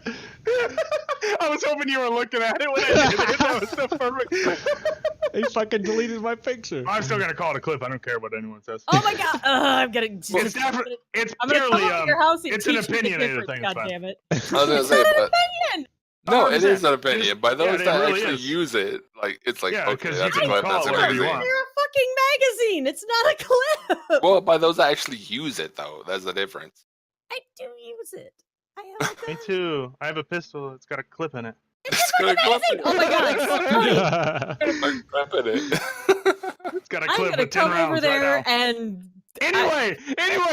I was hoping you were looking at it when I did it. That was so perfect. He fucking deleted my picture. I'm still gonna call it a clip. I don't care what anyone says. Oh my god! I'm getting. It's definitely. It's I'm gonna purely. come over to your house and it's an teach you the opinionated difference, thing. It's God fine. damn it! I was gonna say, but Opinion. no, it 100%. is an opinion. By those it that really actually is. use it, like it's like Yeah, okay, 'cause that's you a can clip. call That's it a whatever you magazine. want. You're a fucking magazine. It's not a clip. Well, by those that actually use it, though, that's the difference. I do use it. I have a Me gun. too. I have a pistol. It's got a clip in it. It's got a clip in it. Oh my god! It's so funny. Like crap in it. It's got a I'm clip gonna with 10 come rounds over there right now. and Anyway,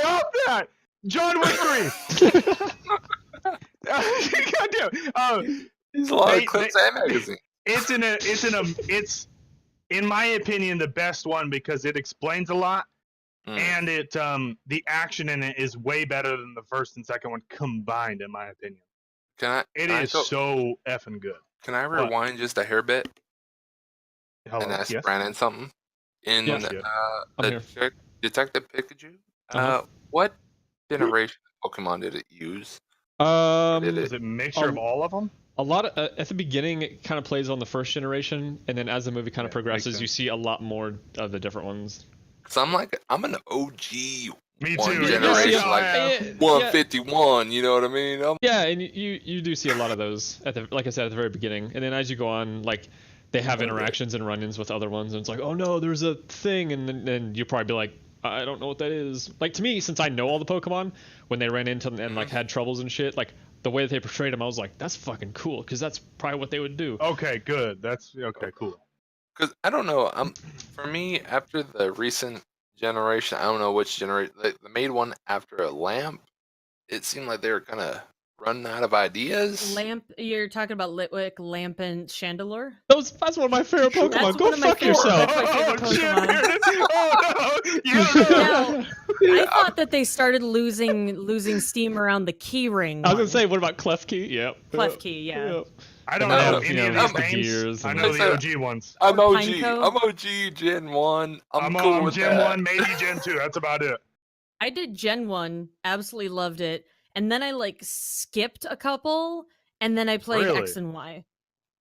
off that. John Wick 3. Goddamn. There's a lot They- of clips and magazines. It's in my opinion the best one because it explains a lot and it the action in it is way better than the first and second one combined in my opinion. It is so effing good. Can I rewind just a hair bit Hello. and ask Yes? Brandon something? In Yes. I'm here. Detective Pikachu, Uh-huh. what generation of Pokemon did it use? Is it a mixture of all of them? A lot of, at the beginning, it kind of plays on the first generation, and then as the movie kind of Yeah, progresses, makes you sense. see a lot more of the different ones. Cause I'm an OG Me one too. generation, Yeah, like yeah. 151. You know what I mean? Yeah, and you do see a lot of those at the, like I said, at the very beginning, and then as you go on, like they have interactions and run-ins with other ones, and it's like, oh no, there's a thing, and then you'll probably be like, I don't know what that is. Like to me, since I know all the Pokemon, when they ran into them and like had troubles and shit, like the way that they portrayed them, I was like, that's fucking cool, because that's probably what they would do. Okay, good. That's okay, cool. Because I don't know. For me, after the recent generation, I don't know which generation. They made one after a lamp. It seemed like they were kind of running out of ideas. Lamp. You're talking about Litwick, Lamp, and Chandelure. That's one of my favorite Pokemon. That's Go one of my fuck favorite yourself. Pokemon. Oh, shit, there it is. Oh no! You don't know. Now, I thought that they started losing steam around the key ring. I was gonna one. say, what about Klefki? Yep. Klefki, yeah. Yep. I don't And know then, any you of know, these the names. gears I and- know the OG ones. I'm OG. Pineco? I'm OG Gen 1. I'm I'm cool on with Gen that. 1, maybe Gen 2. That's about it. I did Gen 1, absolutely loved it. And then I like skipped a couple, and then I played Really? X and Y.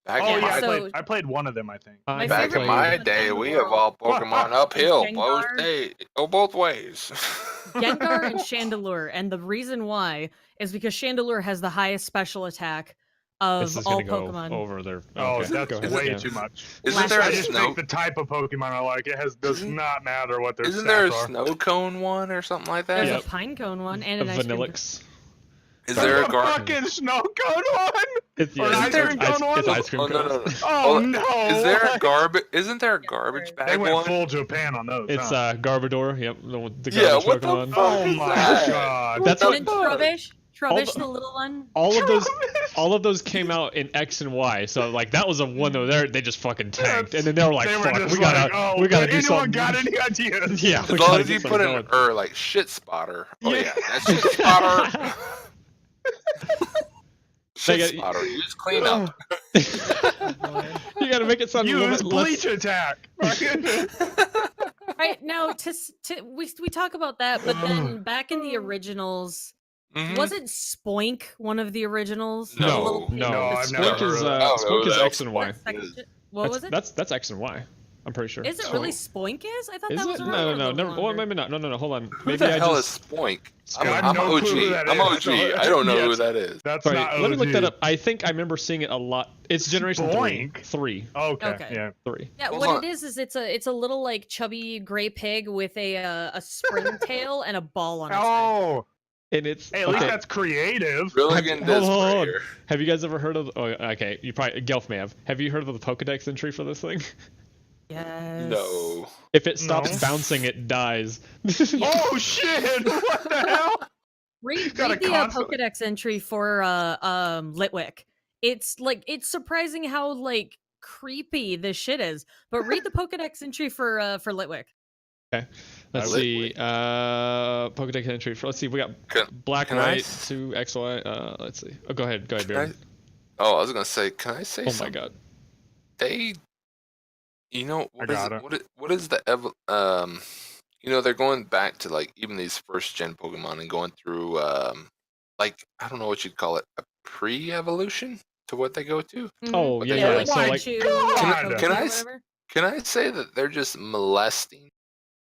Back Oh in yeah, my, so- I played one of them, I think. I back in favorite my Pokemon day, in the we world. evolved Pokemon uphill, both Gengar. go both ways. Gengar and Chandelure. And the reason why is because Chandelure has the highest special attack This of is all gonna go Pokemon. over there. Oh, Okay, that's go ahead. way Yeah. too much. Isn't there I a just snow? think the type of Pokemon I like. It does not matter what their Isn't stats there a are. snow cone one or something like that? There's Yep. a Pinecone one and A an ice cream. Vanillix. Is There's there a a gar? fucking snow cone one? It's, Or yeah, an it's, ice it's, cream ice, cone one? it's ice cream Oh no, no, cones. no. Oh Well, no! Is there a what? garbage? Isn't there a garbage bag They went one? full Japan on those. It's huh? Garbodor. Yep, the Yeah, garbage what the Pokemon. fuck Oh is my that? god! That's And what then Trubbish, All Trubbish, the- the little one. all of those came out in X and Y. So like that was a one though. They just fucking tanked, and then they were like, They were "Fuck, just we gotta like, we gotta do anyone something." got any ideas? Yeah, we As long gotta as get you something put an going. like shit spotter. Oh Yeah. yeah, that shit spotter. Shit got- spotter. Use cleanup. You gotta make it sound a little Use bit less. bleach attack. Right now, we talk about that, but then back in the originals, Mhm. wasn't Spoink one of the originals? No, The little pig no. No, with I've the never Spoink heard is of that. I don't know Spoink who is the X hell and Y. section- What was it? That's X and Y. I'm pretty sure. Is it really Spoink? I thought Is that it? was No, around no, a no. little Well, longer. maybe not. No. Hold on. Who Maybe the I hell just. is Spoink? I have I'm no OG. clue who that I'm is. OG. I don't know who Yes. that is. That's Sorry, not let me look that OG. up. I think I remember seeing it a lot. It's Generation Spoink? 3. Okay. Okay. Yeah. 3. Yeah, Hold what on. it is it's a little like chubby gray pig with a spring tail and a ball on its head. Oh. And it's Hey, at least okay. that's creative. Brilliant Hold on. Displayer. Have you guys ever heard of? Oh, okay. You probably Gelf may have. Have you heard of the Pokedex entry for this thing? Yes. No. If it stops No. bouncing, it dies. Oh shit! What the hell? Read Got a the console. Pokedex entry for Litwick. It's surprising how like creepy this shit is. But read the Pokedex entry for Litwick. Okay. Let's Lit see. Pokedex entry. Let's see. We got black, can I white, s- 2 XY. Let's see. Oh, go ahead, Can I, Baron. oh, I was gonna say, can I say Oh my something? god. They, you know, I got it. what is the you know, they're going back to like even these first gen Pokemon and going through like I don't know what you'd call it, a pre-evolution to what they go to. Oh But yeah, they yeah. don't- So my like, Pikachu, God! Pokemon, Can I or s- whatever. Can I say that they're just molesting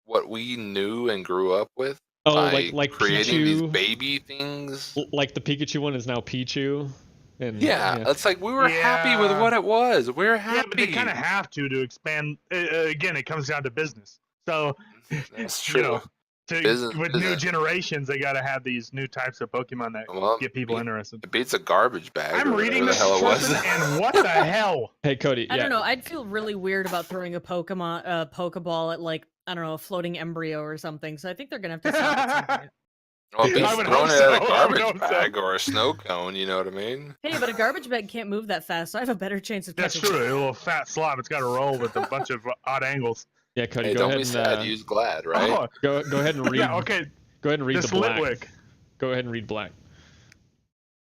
what we knew and grew up with oh, by like creating these Pichu. baby things? Like the Pikachu one is now Pichu. And Yeah, it's like we were happy with Yeah. what it was. We're happy. Yeah, but they kind of have to expand. Again, it comes down to business. So, That's you true. know, Business- with new business. generations, they got to have these new types of Pokemon that Well, get people it interested. beats a garbage bag. I'm or reading whatever this the hell it was. person, and what the hell? Hey Cody. I yeah. don't know. I'd feel really weird about throwing a Pokeball at like I don't know a floating embryo or something. So I think they're gonna have to stop at some point. Well, if I he's would throwing hope it at a so. I would garbage hope so. bag or a snow cone, you know what I mean? Hey, but a garbage bag can't move that fast, so I have a better chance of That's catching true. it. A little fat slob. It's got to roll with a bunch of odd angles. Yeah, Cody. Hey, Go don't ahead be sad. and Use Glad, right? Oh, go ahead and read. yeah. Okay. Go ahead and read This the black. Litwick. Go ahead and read black.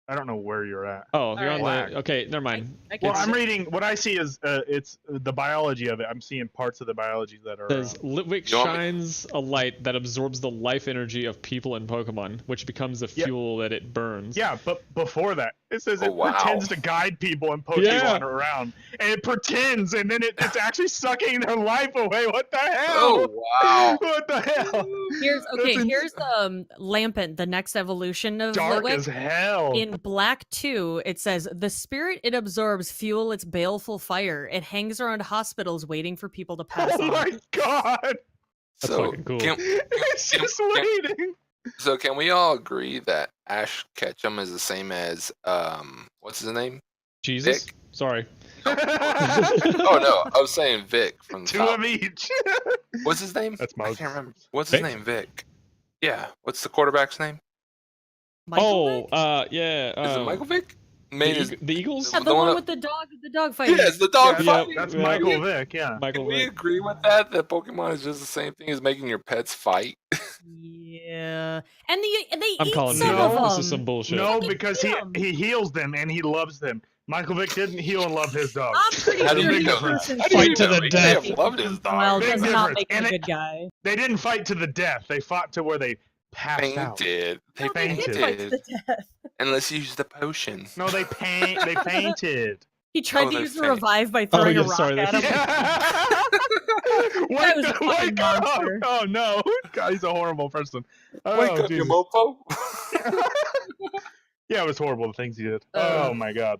I don't know where you're at. Oh, you're on Alright. the. Okay, never mind. I can Well, I'm see- reading. What I see is it's the biology of it. I'm seeing parts of the biology that are. It says Litwick You want me- shines a light that absorbs the life energy of people and Pokemon, which becomes the Yeah. fuel that it burns. Yeah, but before that, it says Oh, it wow. pretends to guide people and Pokemon Yeah. around, and it pretends, and then it's actually sucking their life away. What the hell? Oh, wow. What the hell? Here's That's here's Lampent, the next evolution of dark Litwick. as hell. In Black 2, it says the spirit it absorbs fuel its baleful fire. It hangs around hospitals waiting for people to pass Oh on. my god! That's So fucking cool. It's just waiting. So can we all agree that Ash Ketchum is the same as what's his name? Jesus. Vic? Sorry. Oh no, I was saying Vic from Two top. of each. What's his name? That's I Moses. can't remember. What's his Vic? name? Vic. Yeah. What's the quarterback's name? Michael Oh, Vick? yeah. Is it Michael Vic? Main is the Eagles? Yeah, the the one one that- with the dog fighting. yes, the dog Yeah, fight. That's Yeah. Michael Vick. Yeah. Michael Can we Vick. agree with that? That Pokemon is just the same thing as making your pets fight. Yeah, and they I'm eat calling some it. No, of them. This is some bullshit. No, Fucking because him. he heals them and he loves them. Michael Vick didn't heal and love his dog. I'm pretty How do sure you he's know a that? person How do you Fight to know? the He death. may have loved his dog. well, Big does not difference. make him And a it- good guy. They didn't fight to the death. They fought to where they passed out. Painted. They No, they did painted. fight to the death. And let's use the potion. No, they painted. He tried Oh, to they're use the fake. revive by throwing yeah, a rock sorry, at that's- him. Wake was a up, fucking wake up. monster. Oh no. God, he's a horrible person. Oh, Wake up, Jesus. you mofo. Yeah, it was horrible the things he did. Uh, Oh my god.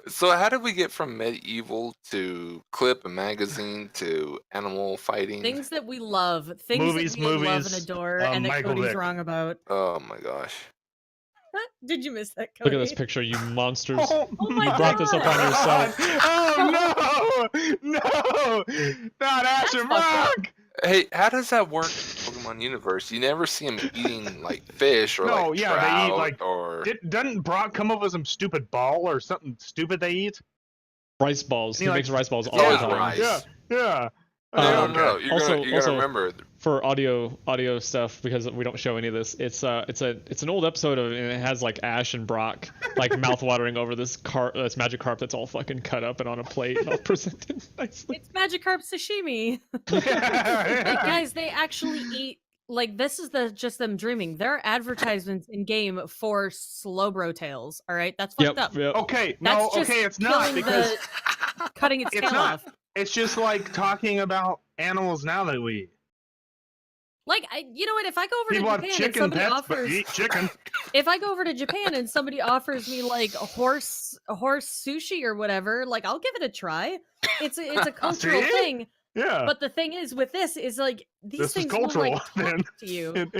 So how did we get from medieval to clip and magazine to animal fighting? Things that we love, things Movies, that we love and movies, adore, and that Michael Cody's Vick. wrong about. Oh my gosh. Did you miss that, Look Cody? at this picture, you monsters. Oh, my You brought this up on yourself. Oh no! No! Not Ash and fucked up. Brock! Hey, how does that work in Pokemon universe? You never see them eating like fish or No, like yeah, they trout eat, like, or Doesn't Brock come up with some stupid ball or something stupid they eat? Rice balls. And He he, makes like, rice balls all yeah, the time. rice. Yeah, yeah. no, Um, no, you're also- gonna also- remember. For audio stuff, because we don't show any of this, it's an old episode of, and it has like Ash and Brock like mouth watering over this magic carp that's all fucking cut up and on a plate and all presented nicely. It's Magikarp sashimi. Yeah. Like, guys, they actually eat. Like, this is just them dreaming. There are advertisements in game for Slowbro tails. All right, that's fucked up. Yep. Okay, That's no, just okay, it's not killing because cutting its it's tail not. off. It's just like talking about animals now that we eat. Like, you know what? If I go over People to have Japan and chicken somebody pets, but offers, you eat chicken. if I go over to Japan and somebody offers me like a horse sushi or whatever, like I'll give it a try. It's a cultural See? thing. Yeah. But the thing is with this is like these This is things will cultural, like talk then. to you.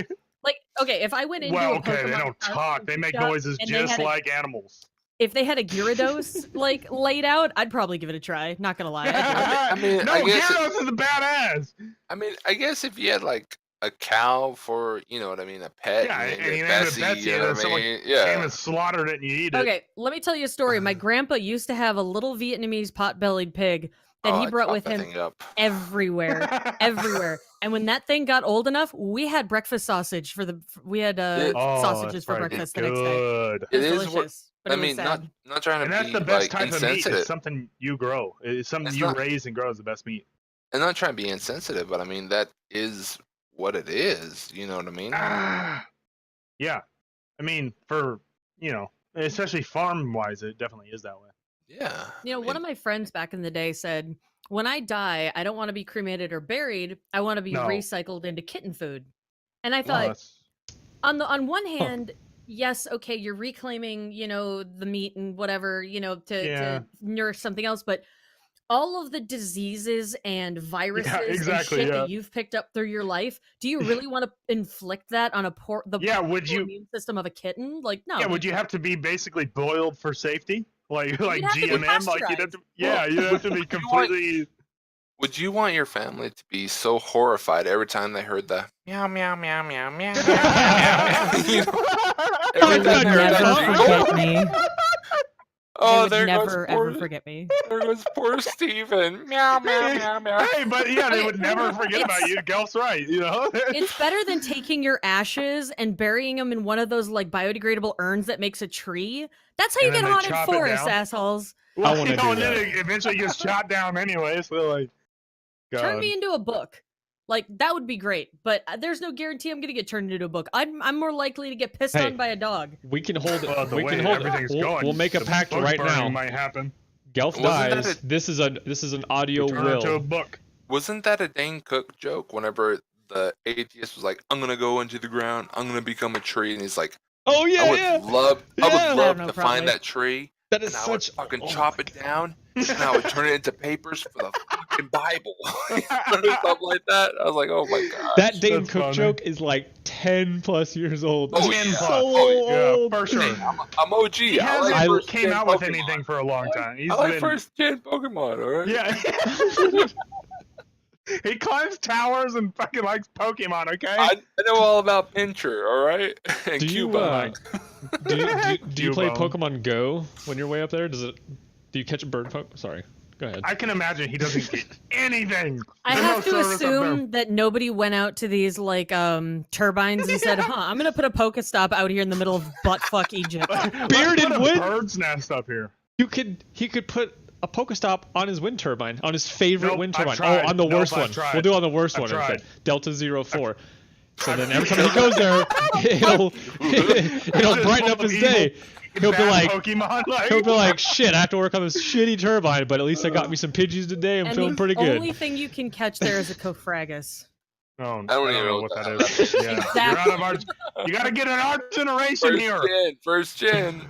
Like, okay, if I went into Well, a okay, they Pokemon don't park talk. and They make picked up noises and they just had a- like animals. if they had a Gyarados like laid out, I'd probably give it a try. Not gonna lie. I'd do it. I mean, no, I guess Gyarados is a badass. I mean, I guess if you had like a cow for, you know what I mean, a pet, Yeah, and and you you named named it it Bessie, Betsy, you and know then what I someone mean? came Yeah. and slaughtered it, and you eat it. Okay, let me tell you a story. My grandpa used to have a little Vietnamese pot-bellied pig that Oh, he I brought chopped with that him thing up. everywhere. Everywhere. And when that thing got old enough, we had breakfast sausage we had Oh, sausages that's for probably breakfast the next day. good. It was It is what- delicious, but I it was mean, sad. not trying to And that's be the best like type of meat. insensitive, Is something you grow. It's something It's you not- raise and grow is the best meat. and not trying to be insensitive, but I mean that is what it is. You know what I mean? Ah, yeah. I mean, for especially farm wise, it definitely is that way. Yeah. You know, I one of mean, my friends back in the day said, when I die, I don't want to be cremated or buried. I want to be No. recycled into kitten food. And I Well, thought, that's on one hand, yes, okay, you're reclaiming, the meat and whatever, Yeah. to nourish something else, but all of the diseases and viruses exactly, and shit yeah. that you've picked up through your life, do you really want to inflict that on the yeah. Would powerful you? immune system of a kitten? Like, no. Yeah. Would you have to be basically boiled for safety, like have to be GMM? Like you'd have to. Yeah, Well, you'd have to be completely. would you want your family to be so horrified every time they heard the meow meow meow meow meow? You know, every They time they would heard never that, forget me. oh, would there never goes poor, ever forget me. there goes poor Steven. Meow meow meow meow. Hey, but yeah, they Okay, would never forget about you. Gelf's right. It's better than taking your ashes and burying them in one of those like biodegradable urns that makes a tree. That's how you And then get they haunted chop it forests, down. assholes. Well, I wanna do and then that. it eventually gets shot down anyway. So like, Turn God. me into a book. Like that would be great, but there's no guarantee I'm gonna get turned into a book. I'm more likely to get pissed Hey. on by a dog. We can hold it. Well, the we way can hold it. everything's We'll, going, we'll make a the pact book right burning now. might happen. Gelf Wasn't that dies. This is an audio Turn into a will. book. Wasn't that a Dane Cook joke? Whenever the atheist was like, "I'm gonna go into the ground. I'm gonna become a tree," and he's like, Oh yeah, "I would yeah. love, I Yeah. would I love don't know, to probably. find that tree, That is and I would such. fucking oh chop my it down, and I would turn it into papers for the fucking Bible," or something like that. I was like, "Oh my god." That Dane That's Cook funny. joke is like 10 plus years old. Oh, It's yeah. so Oh, old. yeah, for sure. I'm OG. He I hasn't like I- first came gen out with Pokemon. anything for a long time. He's I like been, first gen Pokemon, alright? yeah. He climbs towers and fucking likes Pokemon. Okay. I know all about Pinscher, alright? And Do you, Cubone. do you play Cubone. Pokemon Go when you're way up there? Do you catch a bird poke? Sorry, go ahead. I can imagine he doesn't get anything. I There's no have to service up there. assume that nobody went out to these like turbines and said, "Huh, I'm gonna put a Pokestop out here in the middle of buttfuck Egypt." Let's Bearded put a Wind? bird's nest up here. He could put a Pokestop on his wind turbine, on his favorite Nope, wind I've turbine. tried. Oh, on the Nope, worst I've one. tried. We'll do it on the worst I've one tried. instead. Delta 04. So then every time he goes there, it'll brighten up his day. He'll be Bad like, Pokemon. he'll be like, shit, I have to work on this shitty turbine, but at least I got me some Pidgeys today. I'm And feeling the pretty good. only thing you can catch there is a Cofragus. Oh, I don't even know what what that that is. Yeah. You're Exactly. out of our. You gotta get an art generation here. First gen.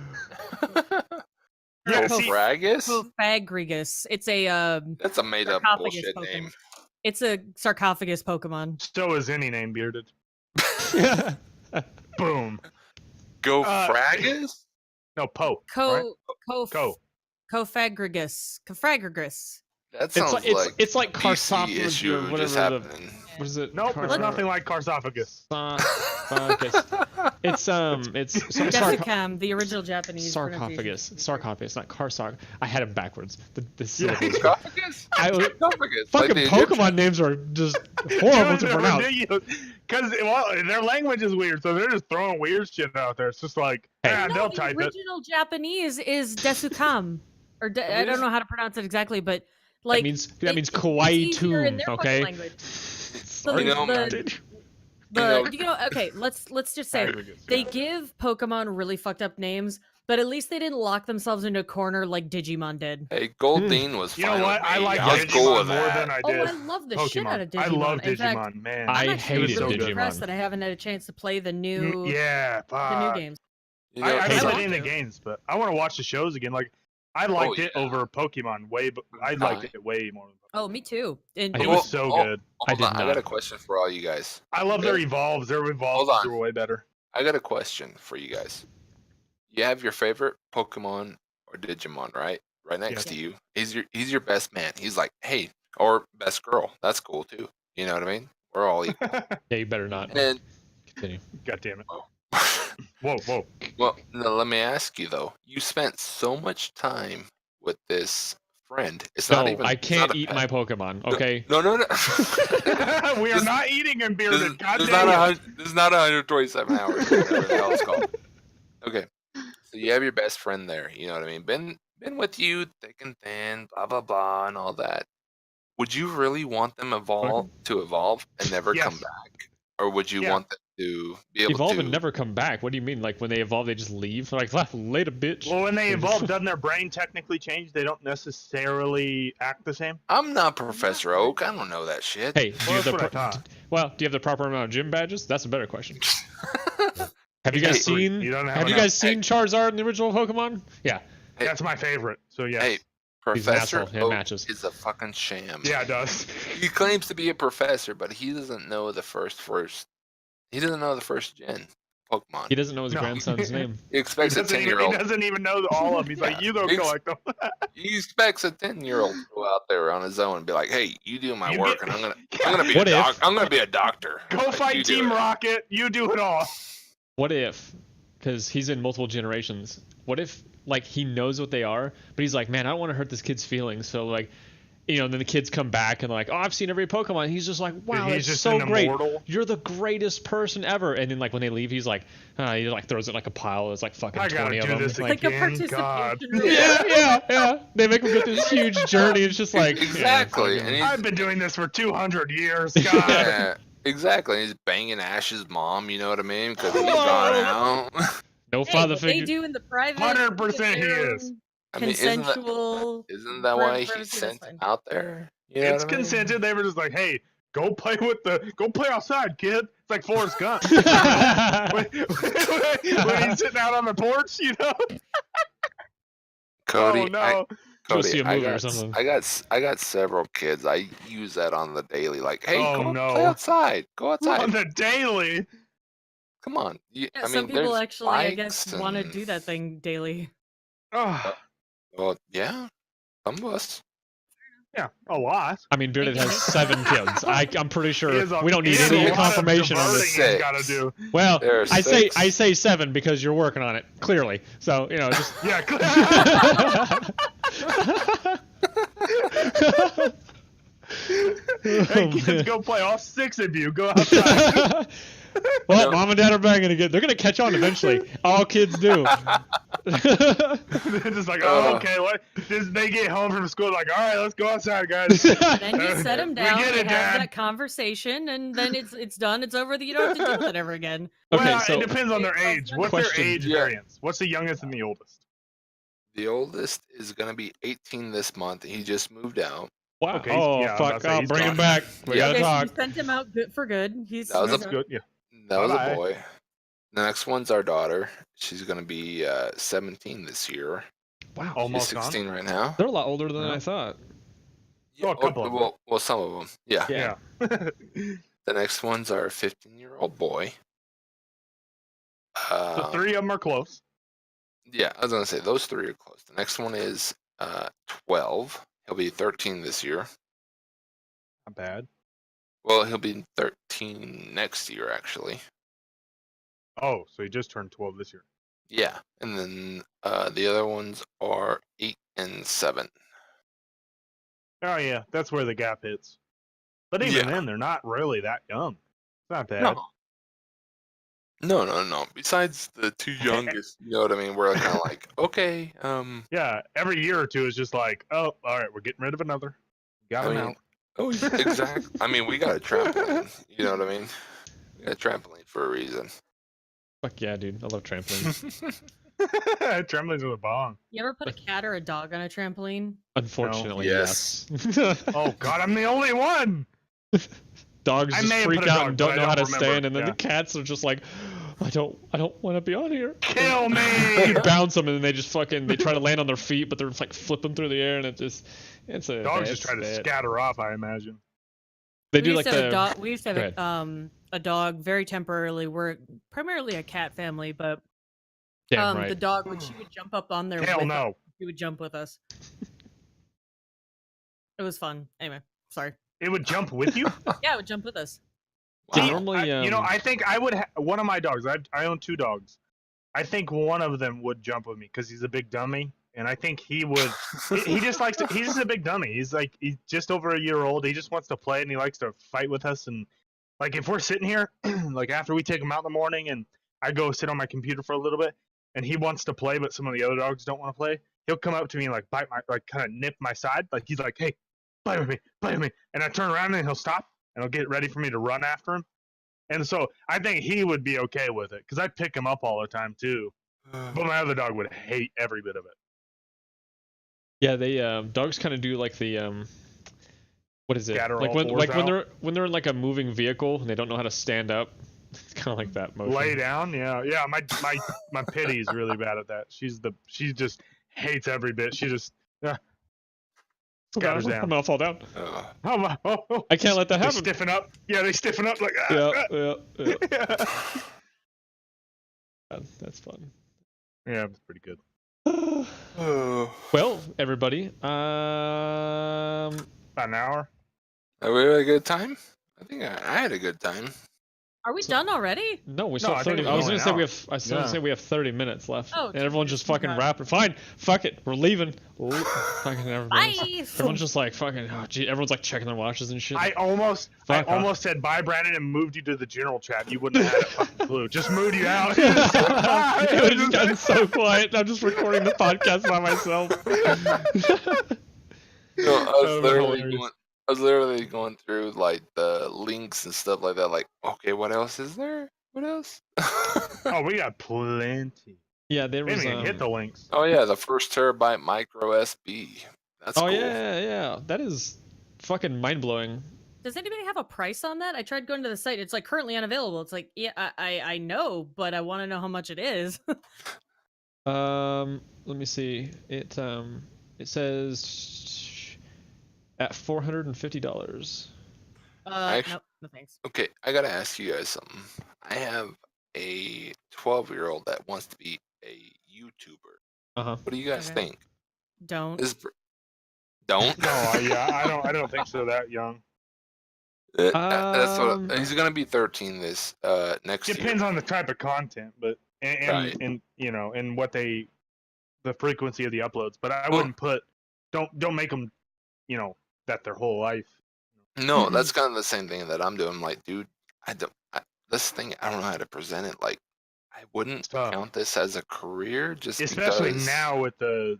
Yeah, see, Fraggus? Cofagrigus. It's a That's a made up sarcophagus bullshit Pokemon. name. It's a sarcophagus Pokemon. so is any name bearded. Boom. Go Fragus? No, Poe. Co Co. Cofragrus. That sounds it's like DC Carsophagus issue or just whatever. happening. What is it? Nope, it's nothing like Carsophagus. It's Desicam, the original Japanese sarcophagus, not carsarc. I had it backwards. The syllables. Sarcophagus? Sarcophagus. Fucking Like the Pokemon Egyptian. names are just horrible to pronounce. Because their language is weird, so they're just throwing weird shit out there. It's just like, Hey. No, they'll the type it. original Japanese is Desukam, or I don't know how to pronounce it exactly, but like that means kawaii it's easier in tune. their fucking Okay. language. So You know, okay, let's just say they give Pokemon really fucked up names, but at least they didn't lock themselves into a corner like Digimon did. Hey, Goldeen was You fine know what? with I me. like I was cool Digimon with more that. than I Oh, did. I love the Pokemon. shit out of Digimon. I love In fact, Digimon, man. I I'm actually hated really Digimon. depressed that I haven't had a chance to play the new Yeah, the new games. You know, I haven't Hey, played Dog. any of the games, but I want to watch the shows again. Like, I liked it over Pokemon way, but I liked it way more. Oh, me too. And It was so good. Hold I on, did I got not. a question for all you guys. I love their evolves. Their Hold evolves on. are way better. I got a question for you guys. You have your favorite Pokemon or Digimon, right? Right next to you. He's your best man. He's like, hey, or best girl. That's cool too. You know what I mean? We're all equal. Yeah, you better not. And then, Continue. God damn it. Whoa. well, now let me ask you though. You spent so much time with this friend. It's not No, even. I it's can't not a eat pet. my Pokemon. Okay. No. We are not eating him, Bearded. God This damn it. is not 127 hours. Or whatever the hell it's called. Okay, so you have your best friend there. You know what I mean? Been with you thick and thin, blah blah blah, and all that. Would you really want them to evolve and never come Yes. back, or would you Yeah. want them to be able Evolve to and never come back. What do you mean? Like when they evolve, they just leave? Like later, bitch. Well, when they They just- evolve, doesn't their brain technically change? They don't necessarily act the same? I'm not Professor Oak. I don't know that shit. Hey, do you have that's what I the thought. do you have the proper amount of gym badges? That's a better question. Have you guys Hey, seen? You don't have Have you enough. guys seen Charizard in the original Pokemon? Yeah, That's my favorite. So yes. Hey, he's an Professor asshole. It Oak matches. is a fucking sham. Yeah, it does. He claims to be a professor, but he doesn't know the first. He doesn't know the first gen Pokemon. He doesn't know his No. grandson's name. He expects a He 10-year-old. doesn't even know all of them. He's like, you go Ex- collect them. He expects a 10-year-old to go out there on his own and be like, "Hey, you do my You work, get- and I'm gonna be What if- I'm gonna be a doctor. Go Like, fight you do Team it." Rocket. You do it all. What if, because he's in multiple generations, what if, like, he knows what they are, but he's like, man, I don't want to hurt this kid's feelings, so, like, you know, then the kids come back and like, oh, I've seen every Pokemon. He's just like, wow, He's that's just so an great. immortal. You're the greatest person ever. And then, like, when they leave, he's like, he like throws it like a pile. There's like fucking I 20 gotta of do them. this Like, like a again. participation. God. yeah. They make him go through this huge journey. It's just like Exactly, yeah, and he's, I've been doing this for 200 years. God. yeah, exactly. He's banging Ash's mom. You know what I mean? Because he's gone out. no Hey, father what they figure. do in the private 100% he is. I mean, consensual. isn't that why he privacy, that's sent fine. him out there? You know It's what I mean? consented. They were just like, hey, go play outside, kid. It's like Forrest Gump. when he's sitting out on the porch, you know? Cody, Oh, no. Go see a movie or got, something. I got several kids. I use that on the daily. Like, hey, Oh, go no. play outside. Go outside. On the daily. Come on. Yeah, I mean, some people there's actually, I guess, bikes want to and- do that thing daily. Oh, Well, yeah, some of us. yeah, a lot. I mean, Bearded has 7 kids. I'm pretty He sure is a- we don't need he has any a lot of confirmation on diverting this. he's Six. gotta do. Well, There are I 6. say 7 because you're working on it clearly. So you know, just Yeah. Hey, kids, go play. All 6 of you, go outside. Well, mom and dad are banging again. They're gonna catch on eventually. All kids do. They're just like, oh, okay. What? They get home from school, like, all right, let's go outside, guys. Then you set them We down, get you it, have Dad. that conversation, and then it's done. It's over. You don't have to deal with it ever again. Okay, Well, so it depends on their age. What's Question. their age Yeah. variance? What's the youngest and the oldest? The oldest is gonna be 18 this month. He just moved out. wow. Okay, Oh yeah, I was fuck! about to say, Oh, he's bring him gone. back. We Yeah. gotta Okay, so talk. you sent him out good for good. He's That was That's a- good. Yeah. That was Bye-bye. a boy. The next one's our daughter. She's gonna be 17 this year. Wow. Almost She's gone. 16 right now. They're a lot older than Yeah. I thought. Oh, a couple of them. well, some of them. Yeah. Yeah. The next one's our 15-year-old boy. The 3 of them are close. Yeah, I was gonna say those 3 are close. The next one is 12. He'll be 13 this year. Not bad. Well, he'll be 13 next year, actually. Oh, so he just turned 12 this year. Yeah, and then the other ones are 8 and 7. Oh yeah, that's where the gap hits. But even then, they're not really that young. It's not bad. No. Besides the 2 youngest, you know what I mean? We're kind of like, okay, Yeah, every year or two is just like, oh, all right, we're getting rid of another. Got him out. Oh, exactly. I mean, we got a trampoline. You know what I mean? We got a trampoline for a reason. Fuck yeah, dude. I love trampolines. Trampolines are the bomb. You ever put a cat or a dog on a trampoline? Unfortunately, No. yes. Oh God, I'm the only one. Dogs I just may have freak put a out dog, and but don't I know don't how to remember. stand, and then Yeah. the cats are just like, I don't want to be on here. Kill me. You bounce them, and then they just they try to land on their feet, but they're like flipping through the air, and it's a Dogs just try to scatter off, I imagine. They We do used like to have the. a dog. We used to Go have a dog very temporarily. We're primarily a cat family, but Damn right. the dog, when she would jump up on there, Hell with no. us, she would jump with us. It was fun. Anyway, sorry. It would jump with you. Yeah, it would jump with us. Yeah, Wow. normally, I think I would. One of my dogs. I own 2 dogs. I think one of them would jump with me because he's a big dummy, and I think he would. he just likes to. He's just a big dummy. He's just over a year old. He just wants to play, and he likes to fight with us. And like if we're sitting here, like after we take him out in the morning, and I go sit on my computer for a little bit, and he wants to play, but some of the other dogs don't want to play. He'll come up to me and like bite my, like kind of nip my side. Like he's like, "Hey, play with me, play with me," and I turn around and he'll stop and he'll get ready for me to run after him. And so I think he would be okay with it because I pick him up all the time too. But my other dog would hate every bit of it. Yeah, they dogs kind of do like the what is it? Scatter Like all when fours out. they're in like a moving vehicle and they don't know how to stand up. It's kind of like that motion. Lay down, yeah. My pity is really bad at that. She just hates every bit. She just scatters I'm down. gonna fall down. Oh. I can't let that They happen. stiffen up. Yeah, they stiffen up like Yeah. yeah. That's fun. Yeah, it's pretty good. Well, everybody, About an hour. Have we had a good time? I think I had a good time. Are we done already? no, we No, still I have think 30. it I was was gonna only say an I was gonna say we have 30 minutes left, Oh, and everyone's just fucking Jesus. rapping. Fine, fuck it, we're leaving. Fucking everyone's, Bye. everyone's just like fucking. Oh, gee, everyone's like checking their watches and shit. I almost said bye, Brandon, and moved you to the general chat. You wouldn't have had a fucking clue. Just moved you out. It would just gotten so quiet. I'm just recording the podcast by myself. No, Hilarious. I was literally going through like the links and stuff like that. Like, okay, what else is there? What else? Oh, we got plenty. Yeah, there We was. didn't even hit the links. Oh yeah, the first terabyte micro SB. That's Oh cool. yeah, that is fucking mind blowing. Does anybody have a price on that? I tried going to the site. It's like currently unavailable. It's like, yeah, I know, but I want to know how much it is. Let me see. It says at $450. Actu- Nope, no thanks. Okay, I gotta ask you guys something. I have a 12-year-old that wants to be a YouTuber. Uh-huh. What do you guys Okay. think? Don't. Don't? No, I don't think so. That young. That's what he's gonna be 13 this next Depends year. on the type of content, but Right. and you know, and what the frequency of the uploads. But I Well- wouldn't put. Don't make them, you know, that their whole life. No, that's kind of the same thing that I'm doing. Like, dude, this thing, I don't know how to present it. Like, I wouldn't tough. count this as a career just Especially because now with their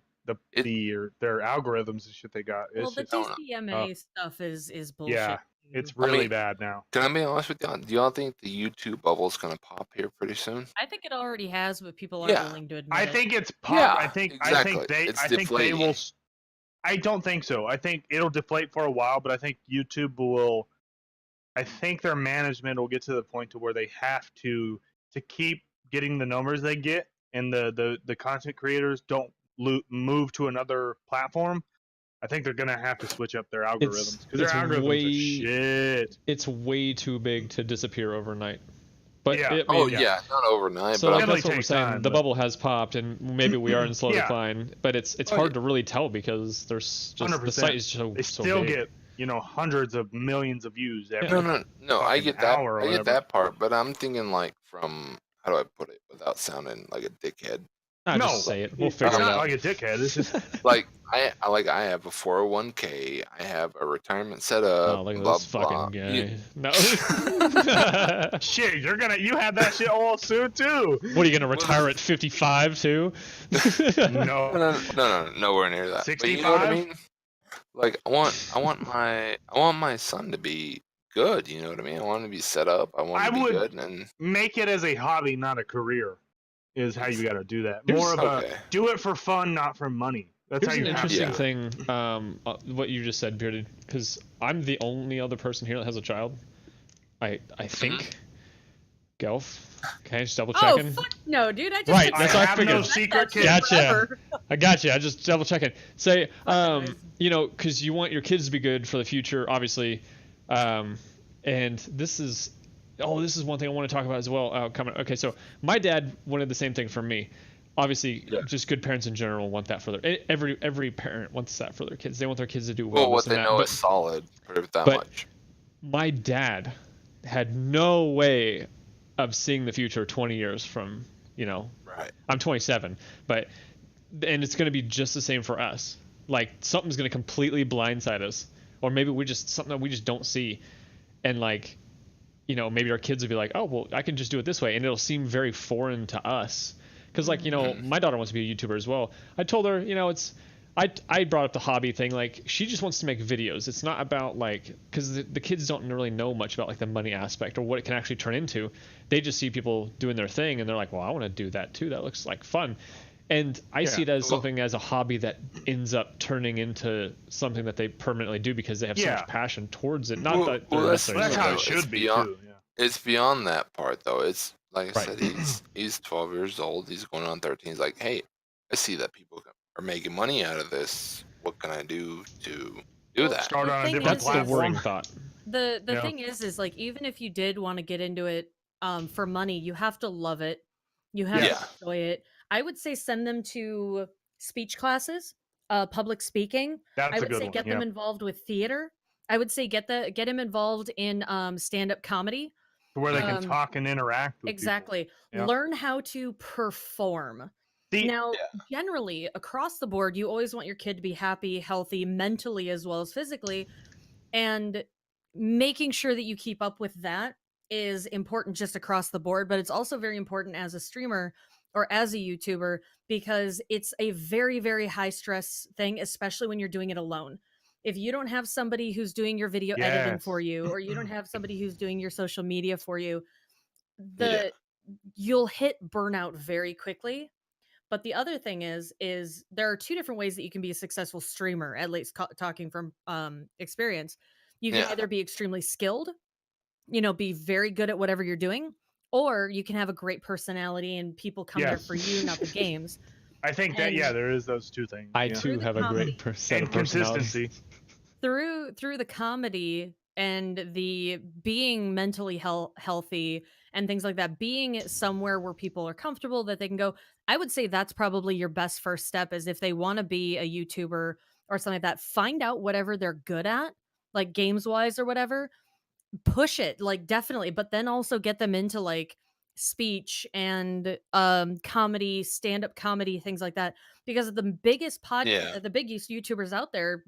algorithms and shit they got. It's Well, the just, don't know. DCMA stuff is bullshit. Yeah, it's really mean, bad now. Can I be honest with y'all? Do y'all think the YouTube bubble's gonna pop here pretty soon? I think it already has, but people aren't Yeah. willing to admit I it. think it's pop. Yeah, I think exactly. It's I think they deflating. will. I don't think so. I think it'll deflate for a while, but I think YouTube will. I think their management will get to the point to where they have to keep getting the numbers they get, and the content creators don't move to another platform. I think they're gonna have to switch up their algorithms because their it's algorithms way- are shit. It's way too big to disappear overnight. But Yeah. I mean, yeah, not overnight, so but like Definitely that's what we're takes saying. time, The but- bubble has popped, and maybe we are in slow Yeah. decline. But it's Oh, hard yeah. to really tell because there's just the 100%. site is so They so still big. get hundreds of millions of views every. no. I fucking get that. hour or I get whatever. that part, but I'm thinking like from how do I put it without sounding like a dickhead? No, No, just say it. We'll it's figure it not out. like a dickhead. It's just Like I have a 401k. I have a retirement setup. Oh, look at blah, this fucking blah. guy. No. shit. You have that shit all soon too. What are you gonna retire at 55 too? No. No, nowhere near that. But you know what I 65? mean? Like I want my son to be good. You know what I mean? I want him to be set up. I want I him to be would- good. And Make it as a hobby, not a career. Is how you got to do that. Here's- More of okay. a do it for fun, not for money. That's Here's how an you have to interesting do it. thing. What you just said, Bearded, because I'm the only other person here that has a child. I think. Gelf. Okay, just double Oh checking. fuck no, dude! I just Right, did that's I what I have figured. no secret kid. Gotcha. forever. I got you. I just double checking. Say, guys. because you want your kids to be good for the future, obviously. And this is one thing I want to talk about as well. Okay, so my dad wanted the same thing for me. Obviously, Yeah. just good parents in general want that for their every parent wants that for their kids. They want their kids to do well. well, what this and they that. know But is solid. Put it that but- much. my dad had no way of seeing the future 20 years from, Right. I'm 27, and it's going to be just the same for us. Like something's going to completely blindside us, or maybe something that we just don't see. And like, maybe our kids will be like, oh, well, I can just do it this way. And it'll seem very foreign to us. Cause like, my daughter wants to be a YouTuber as well. I told her, I brought up the hobby thing. Like she just wants to make videos. It's not about like, cause the kids don't really know much about like the money aspect or what it can actually turn into. They just see people doing their thing and they're like, well, I want to do that too. That looks like fun. And I see it as something as a hobby that ends up turning into something that they permanently do because they have so Yeah. much passion towards it. Not Well, that well, they're that's- necessarily That's how it It's should be beyond- too. Yeah. It's beyond that part though. It's like I Right. said, he's 12 years old. He's going on 13. He's like, hey, I see that people are making money out of this. What can I do to do that? Start The on a thing different That's the platform. worrying thought. The Yeah. thing is like even if you did want to get into it for money, you have to love it. You have Yeah. to enjoy it. I would say send them to speech classes, public speaking. That's I a would good say one. get them involved with theater. I would say get him involved in stand-up comedy. where they can um, talk and interact with Exactly. Yeah. Learn how to perform. people. Now, generally, across the board, you always want your kid to be happy, healthy, mentally as well as physically. And making sure that you keep up with that is important just across the board, but it's also very important as a streamer or as a YouTuber because it's a very, very high stress thing, especially when you're doing it alone. If you don't have somebody who's doing your video editing Yes. for you, or you don't have somebody who's doing your social media for you, Yeah. you'll hit burnout very quickly. But the other thing is there are two different ways that you can be a successful streamer, at least talking from experience. You can Yeah. either be extremely skilled, be very good at whatever you're doing, or you can have a great personality and people come there Yes. for you, not the games. I think that and- there is those two things. I yeah. too Through the have a comedy. great set And of personality. consistency. Through the comedy and the being mentally healthy and things like that, being somewhere where people are comfortable that they can go, I would say that's probably your best first step. Is if they want to be a YouTuber or something like that, find out whatever they're good at, like games wise or whatever, push it, like definitely, but then also get them into like speech and comedy, stand-up comedy, things like that, because the biggest Yeah. the biggest YouTubers out there,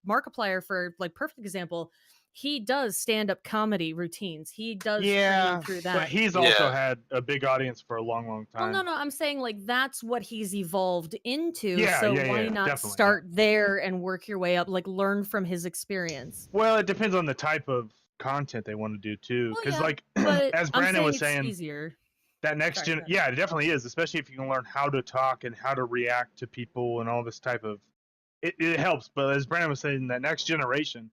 Markiplier for like perfect example, he does stand-up comedy routines, he does Yeah, stream through but that. he's also Yeah. had a big audience for a long, long Well, time. no, I'm saying like that's what he's evolved into. Yeah, So yeah, why yeah, not definitely, yeah. start there and work your way up? Like learn from his experience. Well, it depends on the type of content they want to do too. Well, Because yeah, like But as I'm Brandon was it's saying, easier. that next Sorry, gen, go ahead. yeah, it definitely is. Especially if you can learn how to talk and how to react to people and all this type of, it helps. But as Brandon was saying, that next generation